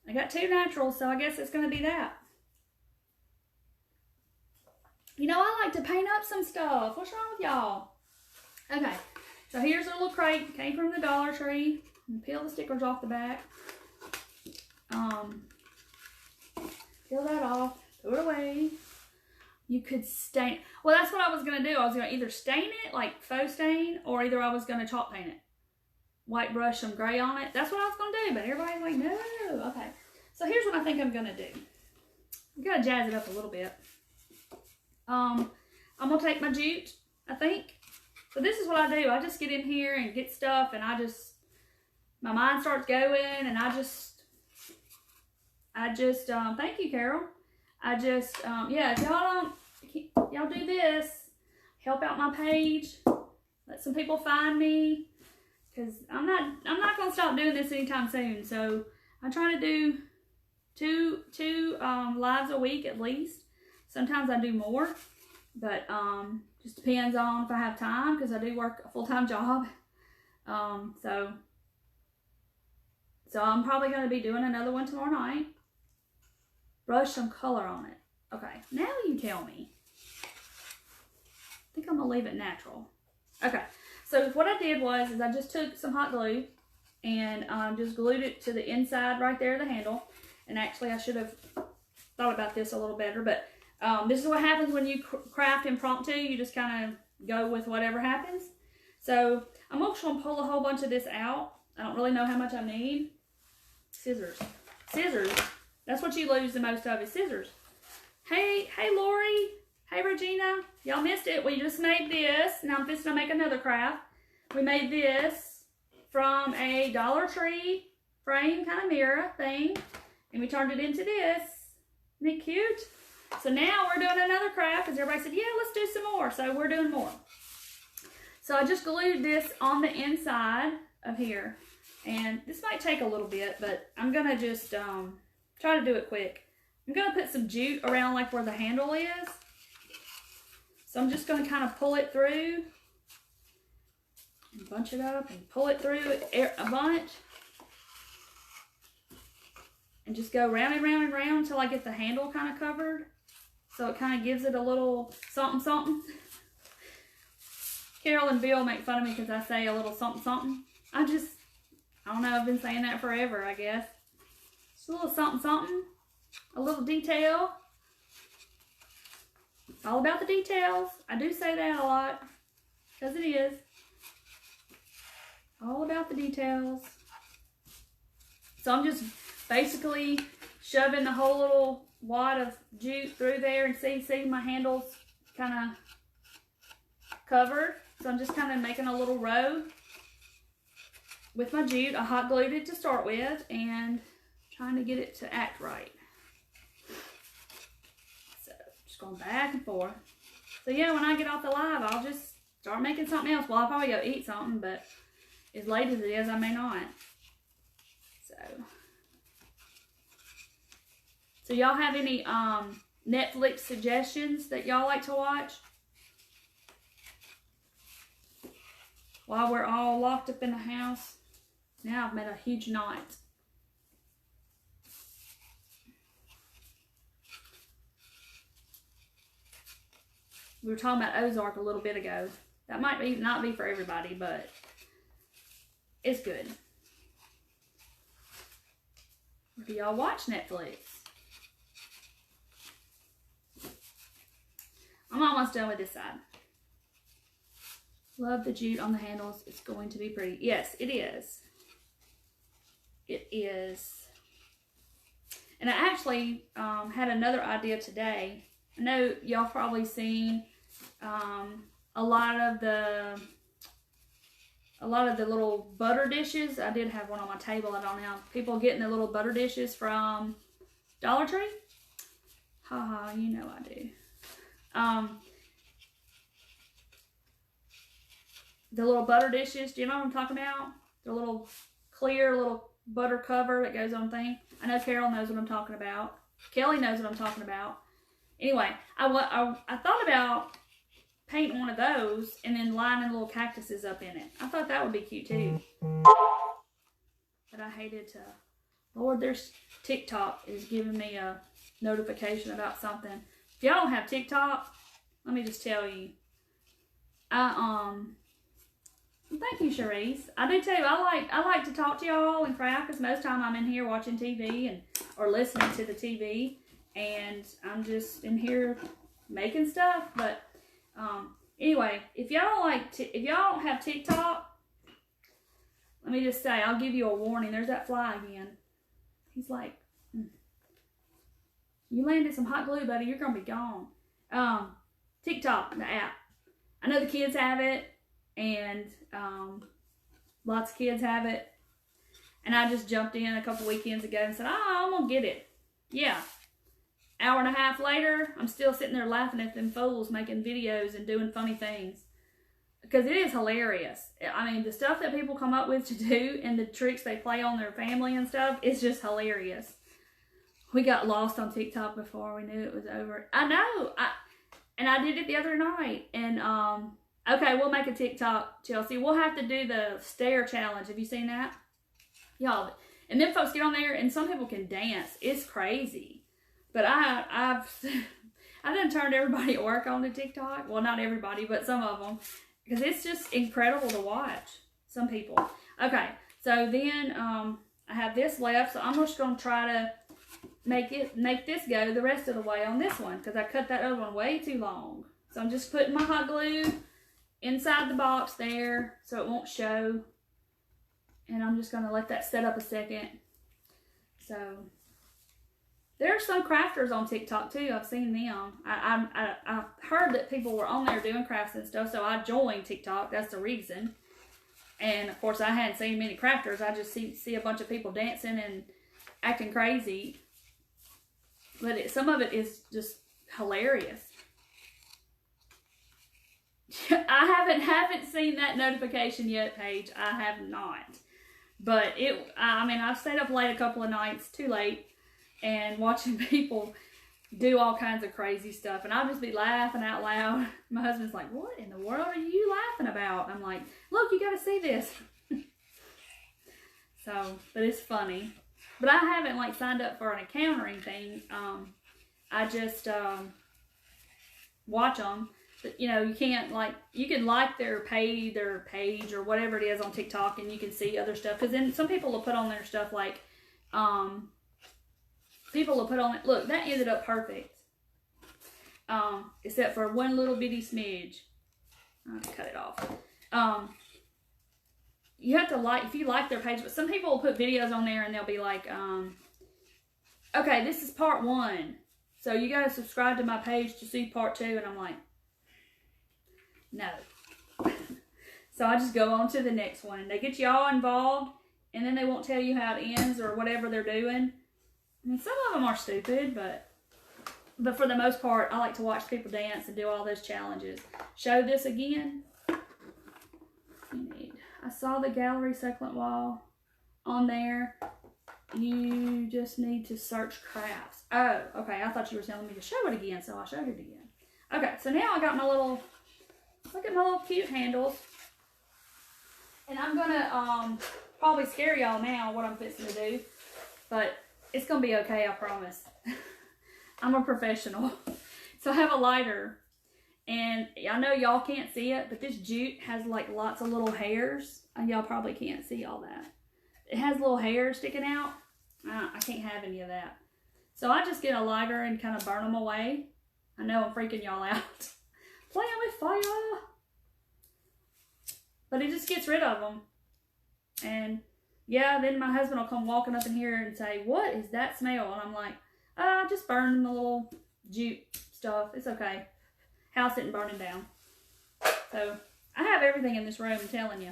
Speaker 1: I got 2 naturals, so I guess it's going to be that. You know, I like to paint up some stuff. What's wrong with y'all? Okay, so here's a little crate. Came from the Dollar Tree. Peel the stickers off the back. Peel that off. Throw it away. You could stain. Well, that's what I was going to do. I was going to either stain it, like faux stain, or either I was going to chalk paint it. White brush some gray on it. That's what I was going to do, but everybody's like, no. Okay, so here's what I think I'm going to do. I'm going to jazz it up a little bit. I'm going to take my jute, I think. So this is what I do. I just get in here and get stuff, and my mind starts going, and I just, thank you, Carol. Yeah, if y'all do this, help out my page, let some people find me, because I'm not going to stop doing this anytime soon. So I'm trying to do two lives a week at least. Sometimes I do more, but just depends on if I have time, because I do work a full-time job. So I'm probably going to be doing another one tomorrow night. Brush some color on it. Okay, now you tell me. I think I'm going to leave it natural. Okay, so what I did was I just took some hot glue and just glued it to the inside right there of the handle. And actually, I should have thought about this a little better, but this is what happens when you craft impromptu. You just kind of go with whatever happens. So I'm actually going to pull a whole bunch of this out. I don't really know how much I need. Scissors. Scissors. That's what you lose the most of is scissors. Hey Lori. Hey Regina. Y'all missed it. We just made this. Now I'm just going to make another craft. We made this from a Dollar Tree frame kind of mirror thing. And we turned it into this. Isn't it cute? So now we're doing another craft, because everybody said, yeah, let's do some more. So we're doing more. So I just glued this on the inside of here. And this might take a little bit, but I'm going to just try to do it quick. I'm going to put some jute around like where the handle is. So I'm just going to kind of pull it through. And bunch it up and pull it through a bunch. And just go round and round and round until I get the handle kind of covered. So it kind of gives it a little something something. Carol and Bill make fun of me because I say a little something something. I don't know, I've been saying that forever, I guess. Just a little something something. a little detail. It's all about the details. I do say that a lot, because it is. All about the details. So I'm just basically shoving the whole little wad of jute through there, and see my handles kind of covered. So I'm just kind of making a little row with my jute. I hot glued it to start with and trying to get it to act right. So just going back and forth. So yeah, when I get off the live, I'll just start making something else. Well, I'll probably go eat something, but as late as it is, I may not. So y'all have any Netflix suggestions that y'all like to watch while we're all locked up in the house? Now I've made a huge knot. We were talking about Ozark a little bit ago. That might not be for everybody, but it's good. Do y'all watch Netflix? I'm almost done with this side. Love the jute on the handles. It's going to be pretty. Yes, it is. It is. And I actually had another idea today. I know y'all probably seen a lot of the little butter dishes. I did have one on my table. I don't know. People getting the little butter dishes from Dollar Tree. Haha, you know I do. The little butter dishes, do you know what I'm talking about? The little clear little butter cover that goes on thing. I know Carol knows what I'm talking about. Kelly knows what I'm talking about. Anyway, I thought about painting one of those and then lining little cactuses up in it. I thought that would be cute too. But I hated to. Lord, there's TikTok is giving me a notification about something. If y'all don't have TikTok, let me just tell you. Thank you, Cherise. I do too. I like to talk to y'all and crap, because most of the time I'm in here watching TV or listening to the TV, and I'm just in here making stuff. But anyway, if y'all don't have TikTok, let me just say, I'll give you a warning. There's that fly again. He's like, you landed some hot glue, buddy. You're gonna be gone. TikTok, the app. I know the kids have it, and lots of kids have it. And I just jumped in a couple weekends ago and said, I'm gonna get it. Yeah. Hour and a half later, I'm still sitting there laughing at them fools making videos and doing funny things. Because it is hilarious. I mean, the stuff that people come up with to do and the tricks they play on their family and stuff, it's just hilarious. We got lost on TikTok before we knew it was over. I know. And I did it the other night. And, okay, we'll make a TikTok, Chelsea. We'll have to do the stare challenge. Have you seen that? Y'all. And then folks get on there, and some people can dance. It's crazy. But I've done turned everybody at work on to TikTok. Well, not everybody, but some of them. Because it's just incredible to watch. Some people. Okay, so then I have this left. So I'm just going to try to make this go the rest of the way on this one. Because I cut that other one way too long. So I'm just putting my hot glue inside the box there so it won't show. And I'm just going to let that set up a second. So there are some crafters on TikTok too. I've seen them. I heard that people were on there doing crafts and stuff, so I joined TikTok. That's the reason. And of course, I hadn't seen many crafters. I just see a bunch of people dancing and acting crazy. But some of it is just hilarious. I haven't seen that notification yet, Paige. I have not. But I mean, I've stayed up late a couple of nights, too late, and watching people do all kinds of crazy stuff. And I'll just be laughing out loud. My husband's like, what in the world are you laughing about? I'm like, look, you got to see this. So, but it's funny. But I haven't, like, signed up for an account or anything. I just watch them. But, you know, you can't, like, you can like their page or whatever it is on TikTok, and you can see other stuff. Because then some people will put on their stuff like People will put on it. Look, that ended up perfect. Except for one little bitty smidge. I'll cut it off. You have to like, if you like their page, but some people will put videos on there and they'll be like, okay, this is part 1. So you gotta subscribe to my page to see part 2. And I'm like, no. So I just go on to the next one. And they get you all involved, and then they won't tell you how it ends or whatever they're doing. I mean, some of them are stupid, but for the most part, I like to watch people dance and do all those challenges. Show this again. I saw the gallery succulent wall on there. You just need to search crafts. Oh, okay. I thought you were telling me to show it again, so I showed it again. Okay, so now I got my little, look at my little cute handles. And I'm gonna probably scare y'all now what I'm fixing to do, but it's gonna be okay, I promise. I'm a professional. So I have a lighter, and I know y'all can't see it, but this jute has like lots of little hairs. Y'all probably can't see all that. It has little hairs sticking out. I can't have any of that. So I just get a lighter and kind of burn them away. I know I'm freaking y'all out. Playing with fire. But it just gets rid of them. And yeah, then my husband will come walking up in here and say, what is that smell? And I'm like, just burn the little jute stuff. It's okay. House isn't burning down. So I have everything in this room, I'm telling you.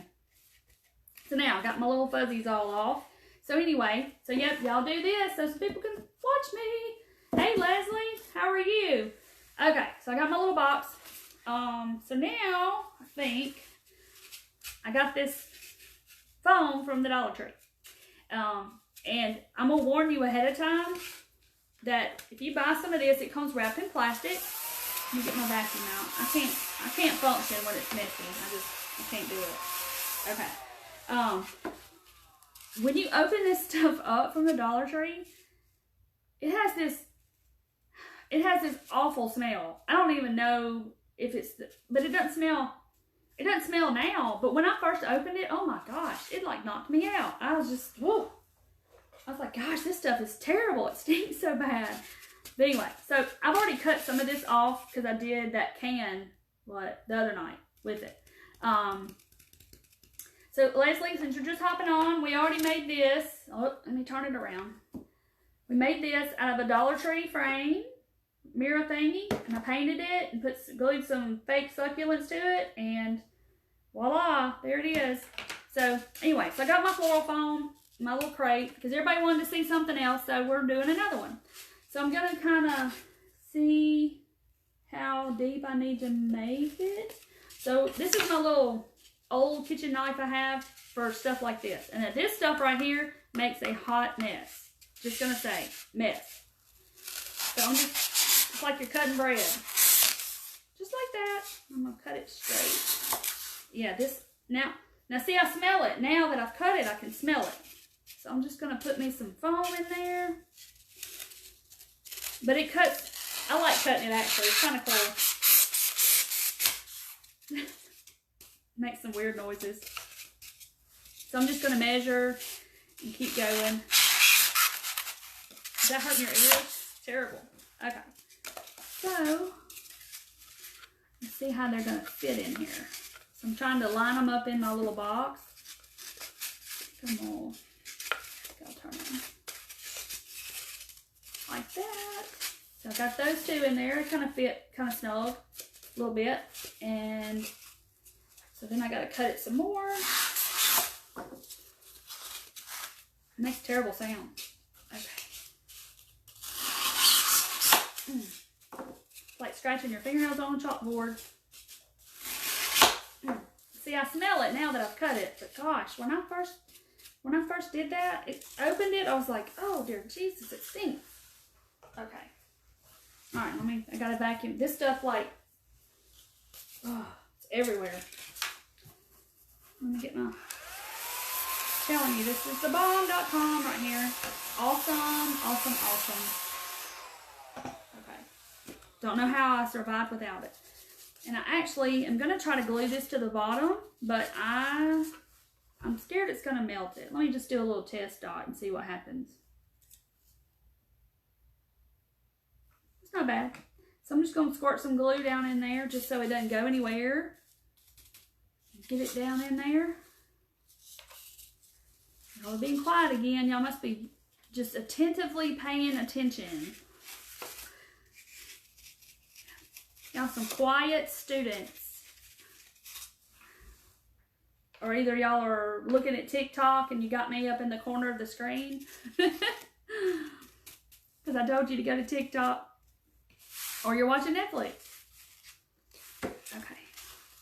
Speaker 1: So now I got my little fuzzies all off. So anyway, so yep, y'all do this so some people can watch me. Hey Leslie, how are you? Okay, so I got my little box. So now I think I got this foam from the Dollar Tree. And I'm gonna warn you ahead of time that if you buy some of this, it comes wrapped in plastic. Let me get my vacuum out. I can't function when it's messy. I can't do it. Okay. When you open this stuff up from the Dollar Tree, it has this awful smell. I don't even know if it's, but it doesn't smell now. But when I first opened it, oh my gosh, it like knocked me out. I was just, whoa. I was like, gosh, this stuff is terrible. It stinks so bad. But anyway, so I've already cut some of this off because I did that can, the other night with it. So Leslie, since you're just hopping on, we already made this. Oh, let me turn it around. We made this out of a Dollar Tree frame mirror thingy, and I painted it and glued some fake succulents to it, and voila, there it is. So anyway, so I got my floral foam, my little crate, because everybody wanted to see something else, so we're doing another one. So I'm gonna kind of see how deep I need to make it. So this is my little old kitchen knife I have for stuff like this. And then this stuff right here makes a hot mess. Just gonna say, mess. So I'm just like you're cutting bread. Just like that. I'm gonna cut it straight. Yeah, this, now see, I smell it. Now that I've cut it, I can smell it. So I'm just gonna put me some foam in there. But it cuts, I like cutting it actually. It's kind of cool. Makes some weird noises. So I'm just going to measure and keep going. Is that hurting your ears? Terrible. Okay. So, let's see how they're going to fit in here. So I'm trying to line them up in my little box. Come on. I'll turn them. Like that. So I got those two in there. They kind of fit kind of snug a little bit. And so then I got to cut it some more. It makes a terrible sound. Okay. It's like scratching your fingernails on a chalkboard. See, I smell it now that I've cut it. But gosh, when I first did that, opened it, I was like, oh dear Jesus, it stinks. Okay. All right, I got to vacuum. This stuff like, oh, it's everywhere. Let me get telling you, this is thebomb.com right here. Awesome, awesome, awesome. Okay. Don't know how I survived without it. And I actually am going to try to glue this to the bottom, but I'm scared it's going to melt it. Let me just do a little test dot and see what happens. not bad. So I'm just going to squirt some glue down in there just so it doesn't go anywhere. Get it down in there. Y'all are being quiet again. Y'all must be just attentively paying attention. Y'all some quiet students. Or either y'all are looking at TikTok and you got me up in the corner of the screen. Because I told you to go to TikTok. Or you're watching Netflix. Okay.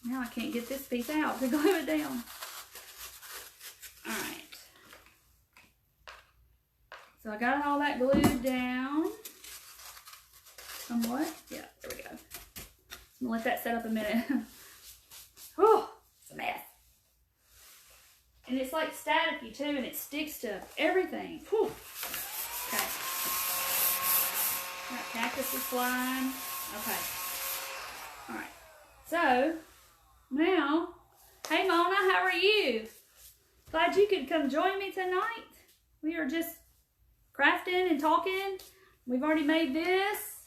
Speaker 1: Now I can't get this piece out to glue it down. Alright. So I got all that glued down. Somewhat. Yeah, there we go. I'm gonna let that set up a minute. Oh, it's a mess. And it's like staticky too, and it sticks to everything. Whew. Okay. Got cactuses flying. Okay. Alright. So, now, hey Mona, how are you? Glad you could come join me tonight. We are just crafting and talking. We've already made this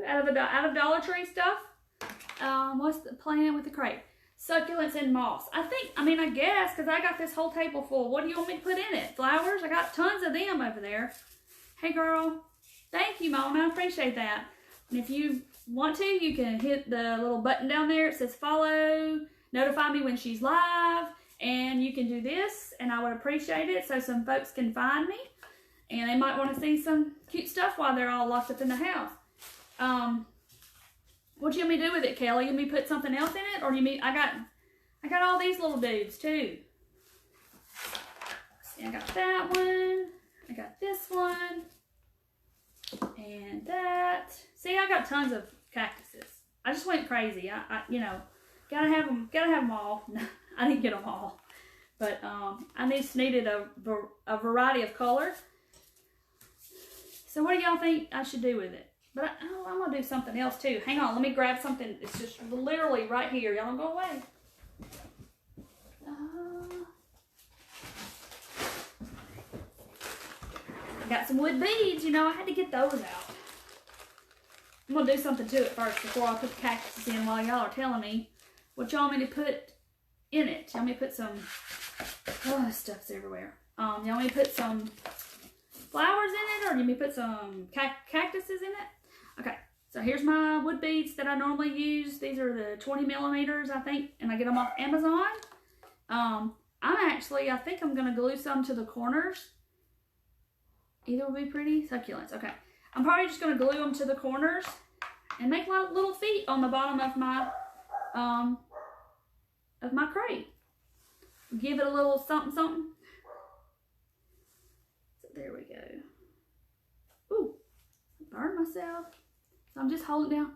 Speaker 1: out of Dollar Tree stuff. What's the plan with the crate? Succulents and moss. I guess, because I got this whole table full. What do you want me to put in it? Flowers? I got tons of them over there. Hey girl. Thank you, Mona. I appreciate that. And if you want to, you can hit the little button down there. It says follow, notify me when she's live, and you can do this, and I would appreciate it so some folks can find me, and they might want to see some cute stuff while they're all locked up in the house. What do you want me to do with it, Kelly? You want me to put something else in it, or do you mean I got all these little dudes too. See, I got that one. I got this one. And that. See, I got tons of cactuses. I just went crazy. I you know, gotta have them all. I didn't get them all, but I just needed a variety of colors. So what do y'all think I should do with it? But I'm gonna do something else too. Hang on, let me grab something. It's just literally right here. Y'all don't go away. I got some wood beads, you know, I had to get those out. I'm going to do something to it first before I put the cactuses in while y'all are telling me what y'all want me to put in it. Y'all want me to put some, oh, this stuff's everywhere. Y'all want me to put some flowers in it, or do you want me to put some cactuses in it? Okay, so here's my wood beads that I normally use. These are the 20 millimeters, I think, and I get them off Amazon. I think I'm going to glue some to the corners. Either will be pretty. Succulents. Okay. I'm probably just going to glue them to the corners and make little feet on the bottom of my crate. Give it a little something, something. So there we go. Ooh, I burned myself. So I'm just holding down.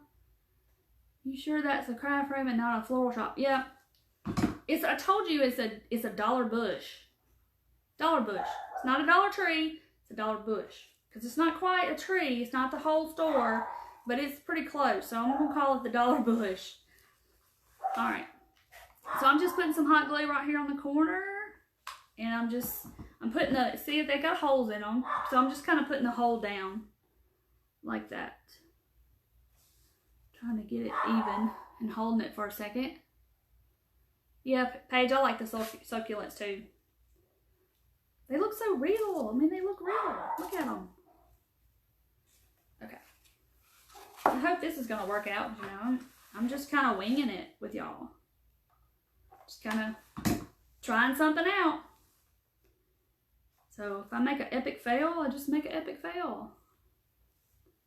Speaker 1: You sure that's a craft room and not a floral shop? Yeah. I told you it's a dollar bush. Dollar bush. It's not a Dollar Tree. It's a dollar bush. Because it's not quite a tree. It's not the whole store. But it's pretty close. So I'm going to call it the dollar bush. Alright. So I'm just putting some hot glue right here on the corner. And I'm putting see if they got holes in them. So I'm just kind of putting the hole down. Like that. Trying to get it even. And holding it for a second. Yeah, Paige, I like the succulents too. They look so real. I mean, they look real. Look at them. Okay. I hope this is going to work out, you know. I'm just kind of winging it with y'all. Just kind of trying something out. So, if I make an epic fail, I just make an epic fail.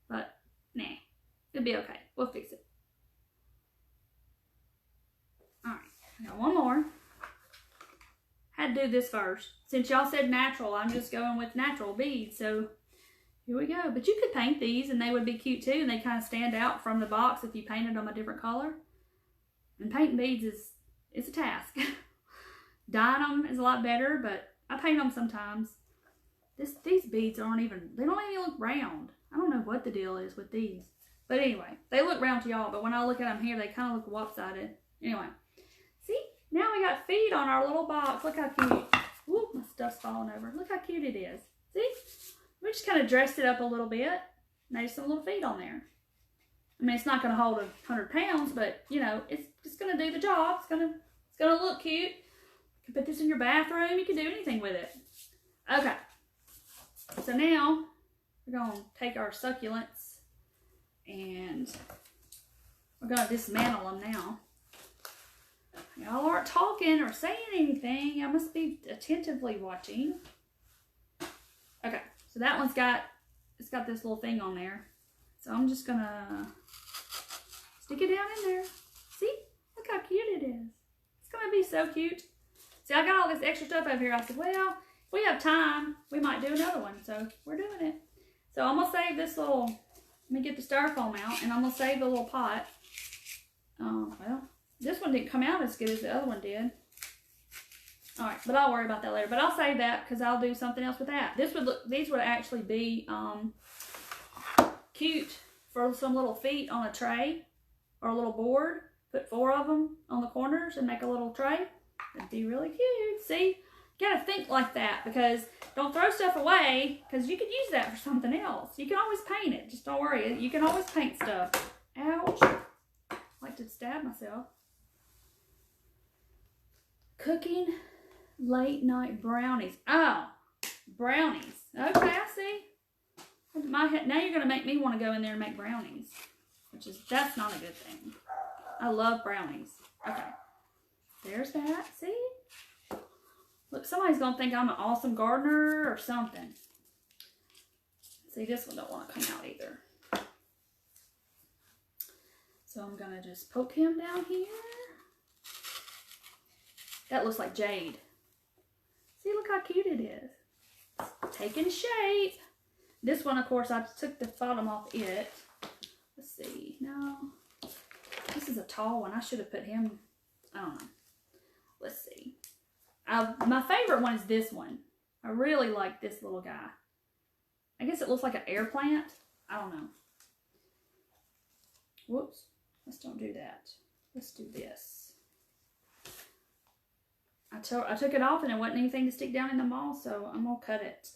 Speaker 1: But, nah. It'll be okay. We'll fix it. Alright. I got one more. Had to do this first. Since y'all said natural, I'm just going with natural beads. So here we go. But you could paint these and they would be cute too. And they kind of stand out from the box if you painted them a different color. And painting beads it's a task. Dyeing them is a lot better, but I paint them sometimes. These beads they don't even look round. I don't know what the deal is with these. But anyway, they look round to y'all. But when I look at them here, they kind of look lopsided. Anyway. See? Now we got feet on our little box. Look how cute. Whoop, my stuff's falling over. Look how cute it is. See? We just kind of dressed it up a little bit. There's some little feet on there. I mean, it's not going to hold 100 pounds, but, you know, it's just going to do the job. It's going to look cute. You can put this in your bathroom. You can do anything with it. Okay. So now, we're going to take our succulents and we're going to dismantle them now. Y'all aren't talking or saying anything. I must be attentively watching. Okay. So that one's got, it's got this little thing on there. So I'm just going to stick it down in there. See? Look how cute it is. It's going to be so cute. See, I got all this extra stuff over here. I said, well, if we have time, we might do another one. So we're doing it. So I'm going to save this little, let me get the styrofoam out, and I'm going to save the little pot. Well, this one didn't come out as good as the other one did. All right, but I'll worry about that later. But I'll save that because I'll do something else with that. These would actually be cute for some little feet on a tray or a little board. Put 4 of them on the corners and make a little tray. That'd be really cute. See, you gotta think like that, because don't throw stuff away, because you could use that for something else. You can always paint it. Just don't worry. You can always paint stuff. Ouch. I like to stab myself. Cooking late night brownies. Oh, brownies. Okay, I see. Now you're going to make me want to go in there and make brownies, that's not a good thing. I love brownies. Okay. There's that. See? Look, somebody's going to think I'm an awesome gardener or something. See, this one don't want to come out either. So I'm going to just poke him down here. That looks like jade. See, look how cute it is. It's taking shape. This one, of course, I took the bottom off it. Let's see. No. This is a tall one. I should have put him, I don't know. Let's see. My favorite one is this one. I really like this little guy. I guess it looks like an air plant. I don't know. Whoops. Let's don't do that. Let's do this. I took it off and it wasn't anything to stick down in the mold, so I'm going to cut it.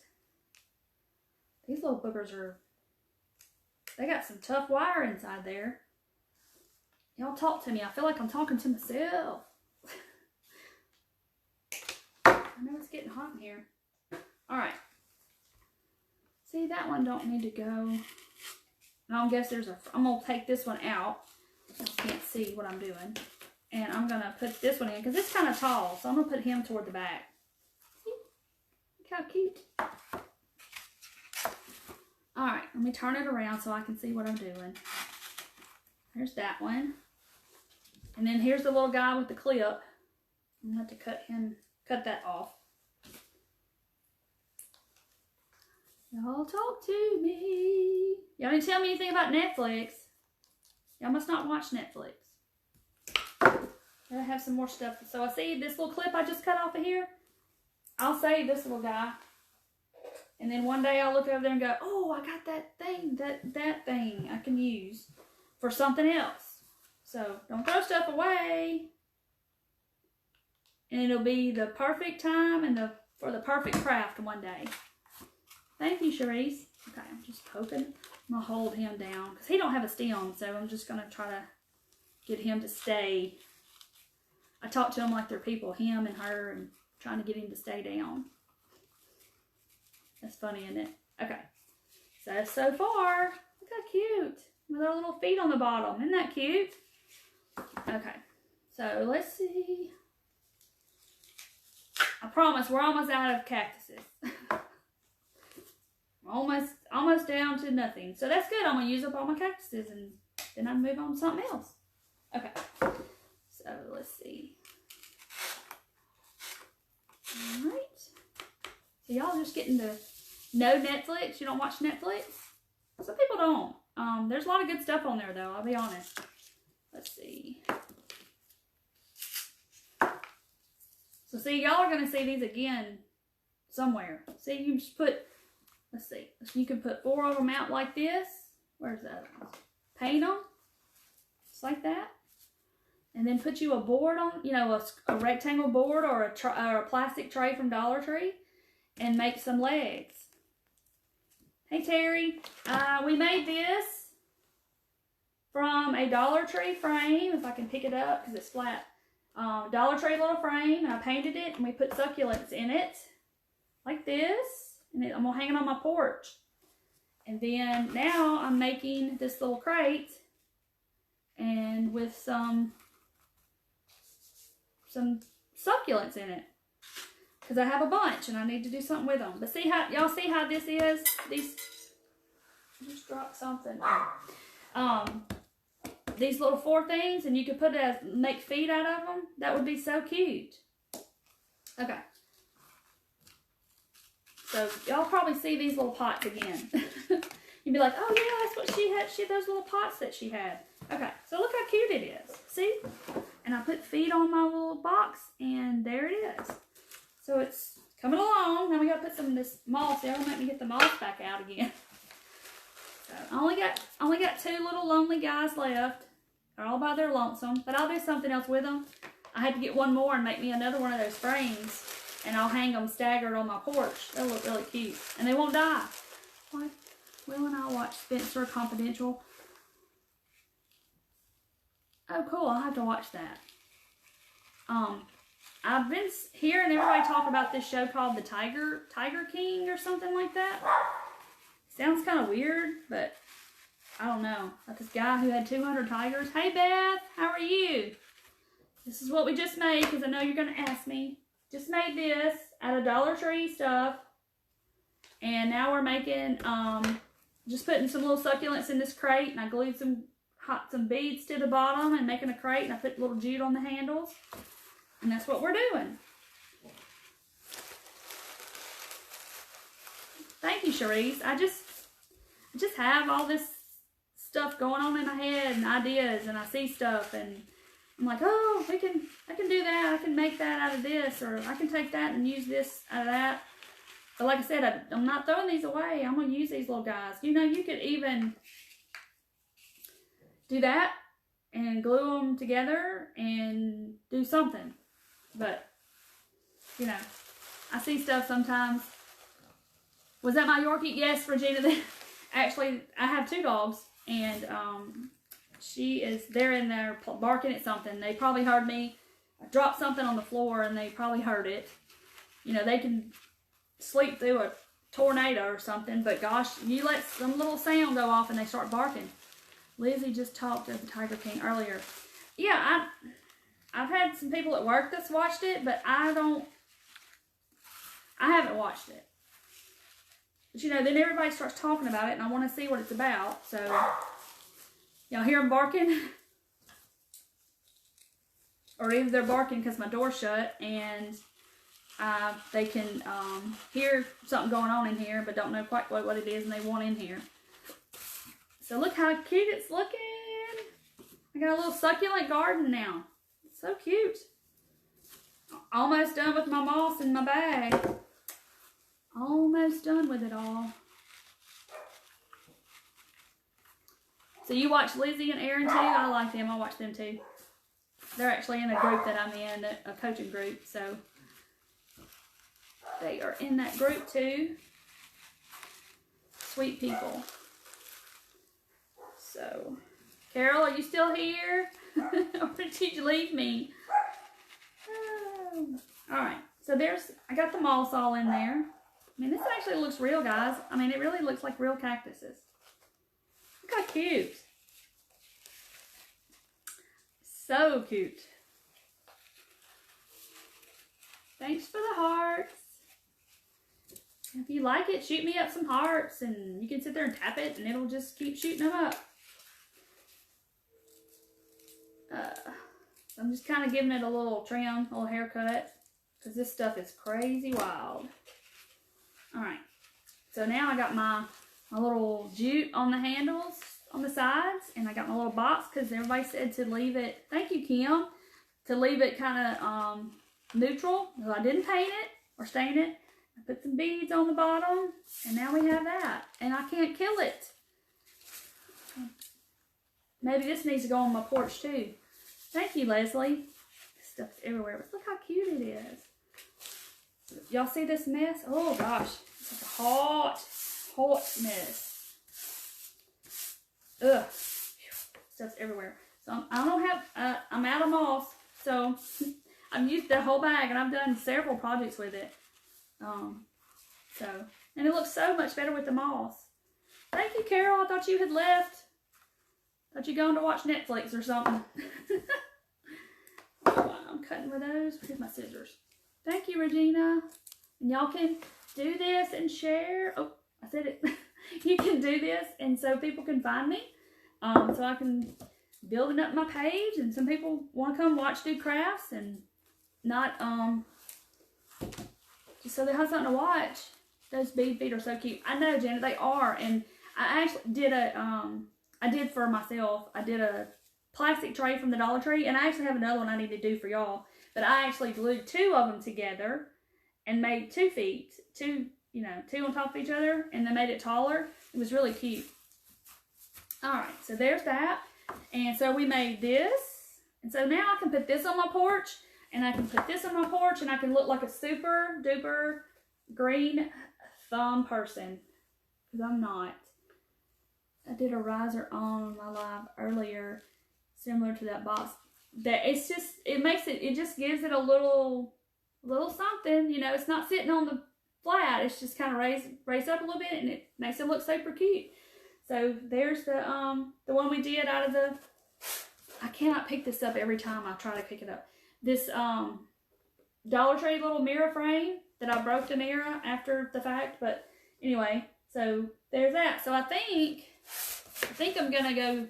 Speaker 1: These little boogers they got some tough wire inside there. Y'all talk to me. I feel like I'm talking to myself. I know it's getting hot in here. All right. See, that one don't need to go. I don't guess I'm going to take this one out. I can't see what I'm doing. And I'm going to put this one in because it's kind of tall. So I'm going to put him toward the back. See? Look how cute. All right. Let me turn it around so I can see what I'm doing. There's that one. And then here's the little guy with the clip. I'm going to have to cut that off. Y'all talk to me. Y'all didn't tell me anything about Netflix. Y'all must not watch Netflix. I have some more stuff. So I see this little clip I just cut off of here. I'll save this little guy. And then one day I'll look over there and go, oh, I got that thing, that thing I can use for something else. So don't throw stuff away. And it'll be the perfect time and for the perfect craft one day. Thank you, Charisse. Okay, I'm just poking. I'm going to hold him down because he don't have a stem, so I'm just going to try to get him to stay. I talk to him like they're people, him and her, and trying to get him to stay down. That's funny, isn't it? Okay. So far, look how cute. With our little feet on the bottom. Isn't that cute? Okay. So let's see. I promise we're almost out of cactuses. almost down to nothing. So that's good. I'm going to use up all my cactuses and then I can move on to something else. Okay. So let's see. All right. So y'all just getting to know Netflix. You don't watch Netflix? Some people don't. There's a lot of good stuff on there though. I'll be honest. Let's see. So see, y'all are going to see these again somewhere. See, you just put, let's see. You can put 4 of them out like this. Where's the other ones? Paint them. Just like that. And then put you a board on, you know, a rectangle board or a plastic tray from Dollar Tree. And make some legs. Hey, Terry. We made this from a Dollar Tree frame, if I can pick it up because it's flat. Dollar Tree little frame. I painted it and we put succulents in it like this. And I'm going to hang it on my porch. And then now I'm making this little crate and with some succulents in it. Because I have a bunch and I need to do something with them. But see how, y'all see how this is? These, I just dropped something. These little 4 things, and you could put it as, make feet out of them. That would be so cute. Okay. So y'all probably see these little pots again. You'd be like, oh yeah, that's what she had. She had those little pots that she had. Okay, so look how cute it is. See? And I put feet on my little box, and there it is. So it's coming along. Now we gotta put some of this moss. They'll make me get the moss back out again. So I only got 2 little lonely guys left. They're all by their lonesome, but I'll do something else with them. I had to get one more and make me another one of those frames, and I'll hang them staggered on my porch. They'll look really cute, and they won't die. What? Will and I watch Spencer Confidential. Oh, cool! I'll have to watch that. I've been hearing everybody talk about this show called The Tiger King or something like that. Sounds kind of weird, but I don't know. Like this guy who had 200 tigers. Hey, Beth, how are you? This is what we just made because I know you're going to ask me. Just made this out of Dollar Tree stuff. And now we're making, just putting some little succulents in this crate. And I glued some beads to the bottom and making a crate. And I put little jute on the handles. And that's what we're doing. Thank you, Cherise. I just have all this stuff going on in my head and ideas, and I see stuff and I'm like, oh, I can do that. I can make that out of this, or I can take that and use this out of that. But like I said, I'm not throwing these away. I'm going to use these little guys. You know, you could even do that and glue them together and do something. But, you know, I see stuff sometimes. Was that my Yorkie? Yes, Regina. Actually, I have 2 dogs, and they're in there barking at something. They probably heard me. I dropped something on the floor, and they probably heard it. You know, they can sleep through a tornado or something, but gosh, you let some little sound go off, and they start barking. Lizzie just talked of the Tiger King earlier. Yeah, I've had some people at work that's watched it, but I haven't watched it. But you know, then everybody starts talking about it, and I want to see what it's about. So, y'all hear them barking? Or either they're barking because my door's shut, and they can hear something going on in here, but don't know quite what it is, and they want in here. So look how cute it's looking. I got a little succulent garden now. It's so cute. Almost done with my moss in my bag. Almost done with it all. So you watch Lizzie and Aaron too? I like them. I watch them too. They're actually in a group that I'm in, a coaching group. So they are in that group too. Sweet people. So, Carol, are you still here? Or did you leave me? Oh. Alright, so I got the moss all in there. I mean, this actually looks real, guys. I mean, it really looks like real cactuses. Look how cute. So cute. Thanks for the hearts. If you like it, shoot me up some hearts, and you can sit there and tap it, and it'll just keep shooting them up. I'm just kind of giving it a little trim, a little haircut, because this stuff is crazy wild. Alright, so now I got my little jute on the handles on the sides, and I got my little box because everybody said to leave it, thank you, Kim, to leave it kind of neutral. So I didn't paint it or stain it. I put some beads on the bottom, and now we have that, and I can't kill it. Maybe this needs to go on my porch too. Thank you, Leslie. This stuff's everywhere, but look how cute it is. Y'all see this mess? Oh gosh, it's like a hotness. Ugh. Stuff's everywhere. So I don't have, I'm out of moss. So I've used the whole bag and I've done several projects with it. And it looks so much better with the moss. Thank you, Carol. I thought you had left. Thought you going to watch Netflix or something. Oh, I'm cutting with those. Here's my scissors. Thank you, Regina. And y'all can do this and share. Oh, I said it. You can do this and so people can find me. So I can build up my page and some people want to come watch do crafts and not, just so they have something to watch. Those bead feet are so cute. I know, Janet, they are. And I actually did I did for myself, I did a plastic tray from the Dollar Tree, and I actually have another one I need to do for y'all. But I actually glued 2 of them together and made 2 feet, two on top of each other, and then made it taller. It was really cute. Alright, so there's that. And so we made this. And so now I can put this on my porch, and I can put this on my porch, and I can look like a super duper green thumb person. Because I'm not. I did a riser on my live earlier, similar to that box. That it's just, it just gives it a little something, you know. It's not sitting on the flat. It's just kind of raised up a little bit, and it makes it look super cute. So there's the one we did out of the, I cannot pick this up every time I try to pick it up. This Dollar Tree little mirror frame that I broke the mirror after the fact, but anyway, so there's that. So I think I'm gonna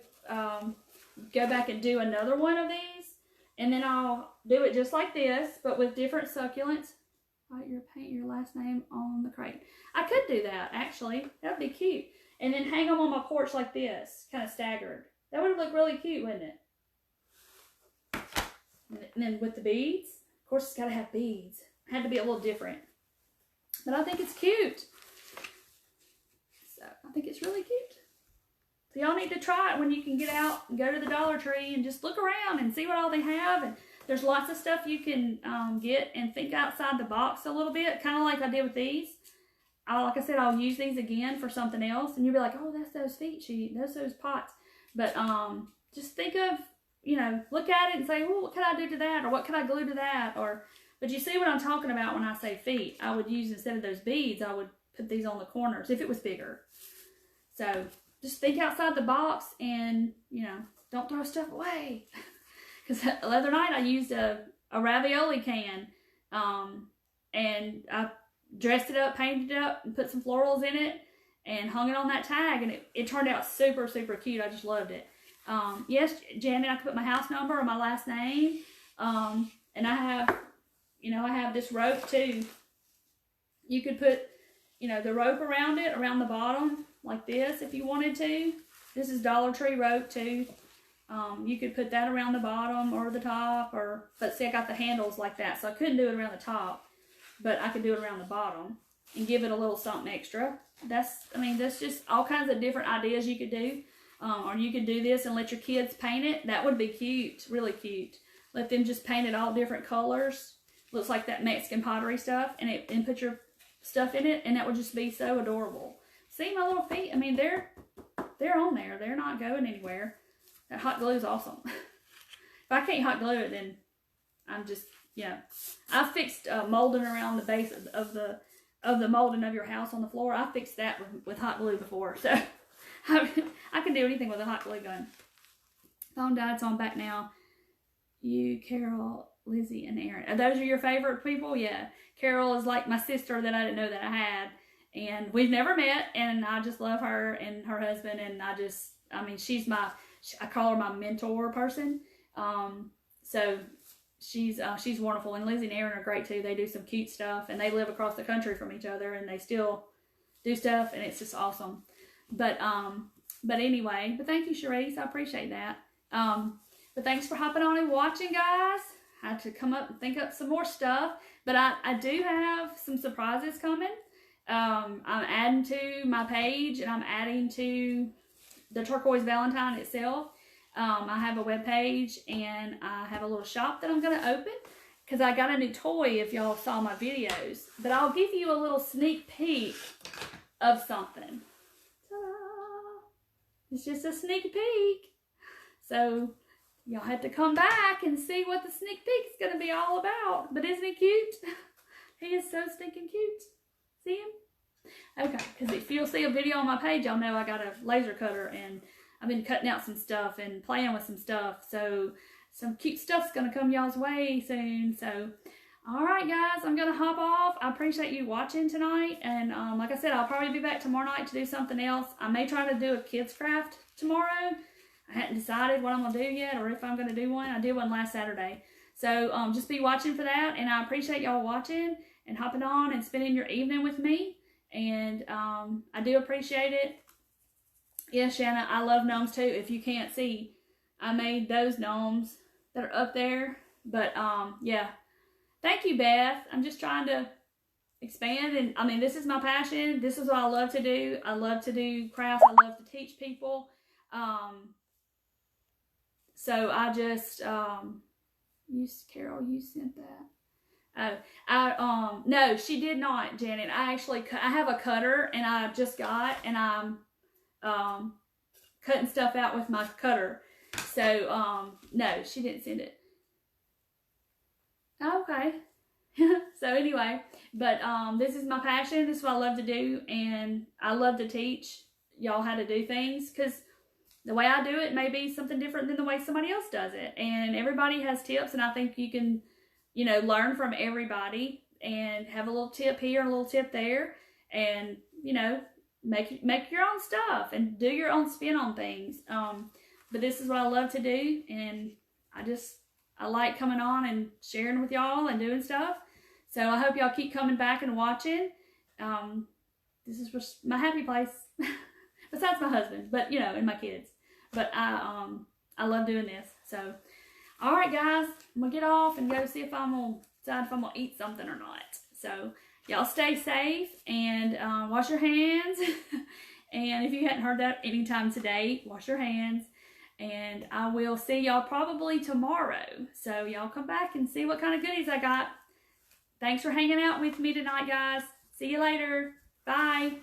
Speaker 1: go back and do another one of these, and then I'll do it just like this, but with different succulents. Paint your last name on the crate. I could do that, actually. That'd be cute. And then hang them on my porch like this, kind of staggered. That would look really cute, wouldn't it? And then with the beads, of course it's got to have beads. It had to be a little different. But I think it's cute. So I think it's really cute. So y'all need to try it when you can get out and go to the Dollar Tree and just look around and see what all they have. And there's lots of stuff you can get and think outside the box a little bit, kind of like I did with these. Like I said, I'll use these again for something else, and you'll be like, oh, that's those feet sheet, that's those pots. But just think of, look at it and say, well, what can I do to that, or what can I glue to that, but you see what I'm talking about when I say feet. I would use, instead of those beads, I would put these on the corners if it was bigger. So just think outside the box and, don't throw stuff away. Because the other night I used a ravioli can, and I dressed it up, painted it up, and put some florals in it, and hung it on that tag, and it turned out super, super cute. I just loved it. Yes, Janet, I could put my house number or my last name, and I have this rope too. You could put, the rope around it, around the bottom, like this, if you wanted to. This is Dollar Tree rope too. You could put that around the bottom or the top, but see, I got the handles like that, so I couldn't do it around the top. But I could do it around the bottom and give it a little something extra. That's just all kinds of different ideas you could do. Or you could do this and let your kids paint it. That would be cute, really cute. Let them just paint it all different colors. Looks like that Mexican pottery stuff. And put your stuff in it, and that would just be so adorable. See my little feet? They're on there. They're not going anywhere. That hot glue is awesome. If I can't hot glue it, then I'm just... I fixed molding around the base of the molding of your house on the floor. I fixed that with hot glue before, so I can do anything with a hot glue gun. Phone died, so I'm back now. You, Carol, Lizzie, and Aaron. Those are your favorite people? Yeah. Carol is like my sister that I didn't know that I had, and we've never met, and I just love her and her husband, and she's I call her my mentor person. So she's wonderful, and Lizzie and Aaron are great too. They do some cute stuff, and they live across the country from each other, and they still do stuff, and it's just awesome. But anyway, thank you, Charisse. I appreciate that. But thanks for hopping on and watching, guys. I had to come up and think up some more stuff, but I do have some surprises coming. I'm adding to my page, and I'm adding to the Turquoise Valentine itself. I have a web page, and I have a little shop that I'm going to open because I got a new toy if y'all saw my videos. But I'll give you a little sneak peek of something. Ta-da! It's just a sneak peek. So y'all have to come back and see what the sneak peek is going to be all about. But isn't he cute? He is so stinking cute. See him? Okay, because if you'll see a video on my page, y'all know I got a laser cutter and I've been cutting out some stuff and playing with some stuff. So some cute stuff's going to come y'all's way soon. So, alright guys, I'm going to hop off. I appreciate you watching tonight. And like I said, I'll probably be back tomorrow night to do something else. I may try to do a kids craft tomorrow. I hadn't decided what I'm going to do yet or if I'm going to do one. I did one last Saturday. So just be watching for that. And I appreciate y'all watching and hopping on and spending your evening with me. And I do appreciate it. Yes, Shanna, I love gnomes too. If you can't see, I made those gnomes that are up there. But yeah, thank you, Beth. I'm just trying to expand. And I mean, this is my passion. This is what I love to do. I love to do crafts. I love to teach people. So I just, Carol, you sent that. Oh, no, she did not, Janet. I have a cutter and I just got, and I'm, cutting stuff out with my cutter. So, no, she didn't send it. Okay. So anyway, but, this is my passion. This is what I love to do. And I love to teach y'all how to do things, because the way I do it may be something different than the way somebody else does it. And everybody has tips, and I think you can, you know, learn from everybody and have a little tip here and a little tip there, and, you know, make your own stuff and do your own spin on things. But this is what I love to do, and I like coming on and sharing with y'all and doing stuff. So I hope y'all keep coming back and watching. This is just my happy place. Besides my husband, but you know, and my kids. But I love doing this. So, all right, guys, I'm gonna get off and go see if I'm gonna decide if I'm gonna eat something or not. So, y'all stay safe and wash your hands. And if you hadn't heard that anytime today, wash your hands. And I will see y'all probably tomorrow. So y'all come back and see what kind of goodies I got. Thanks for hanging out with me tonight, guys. See you later. Bye.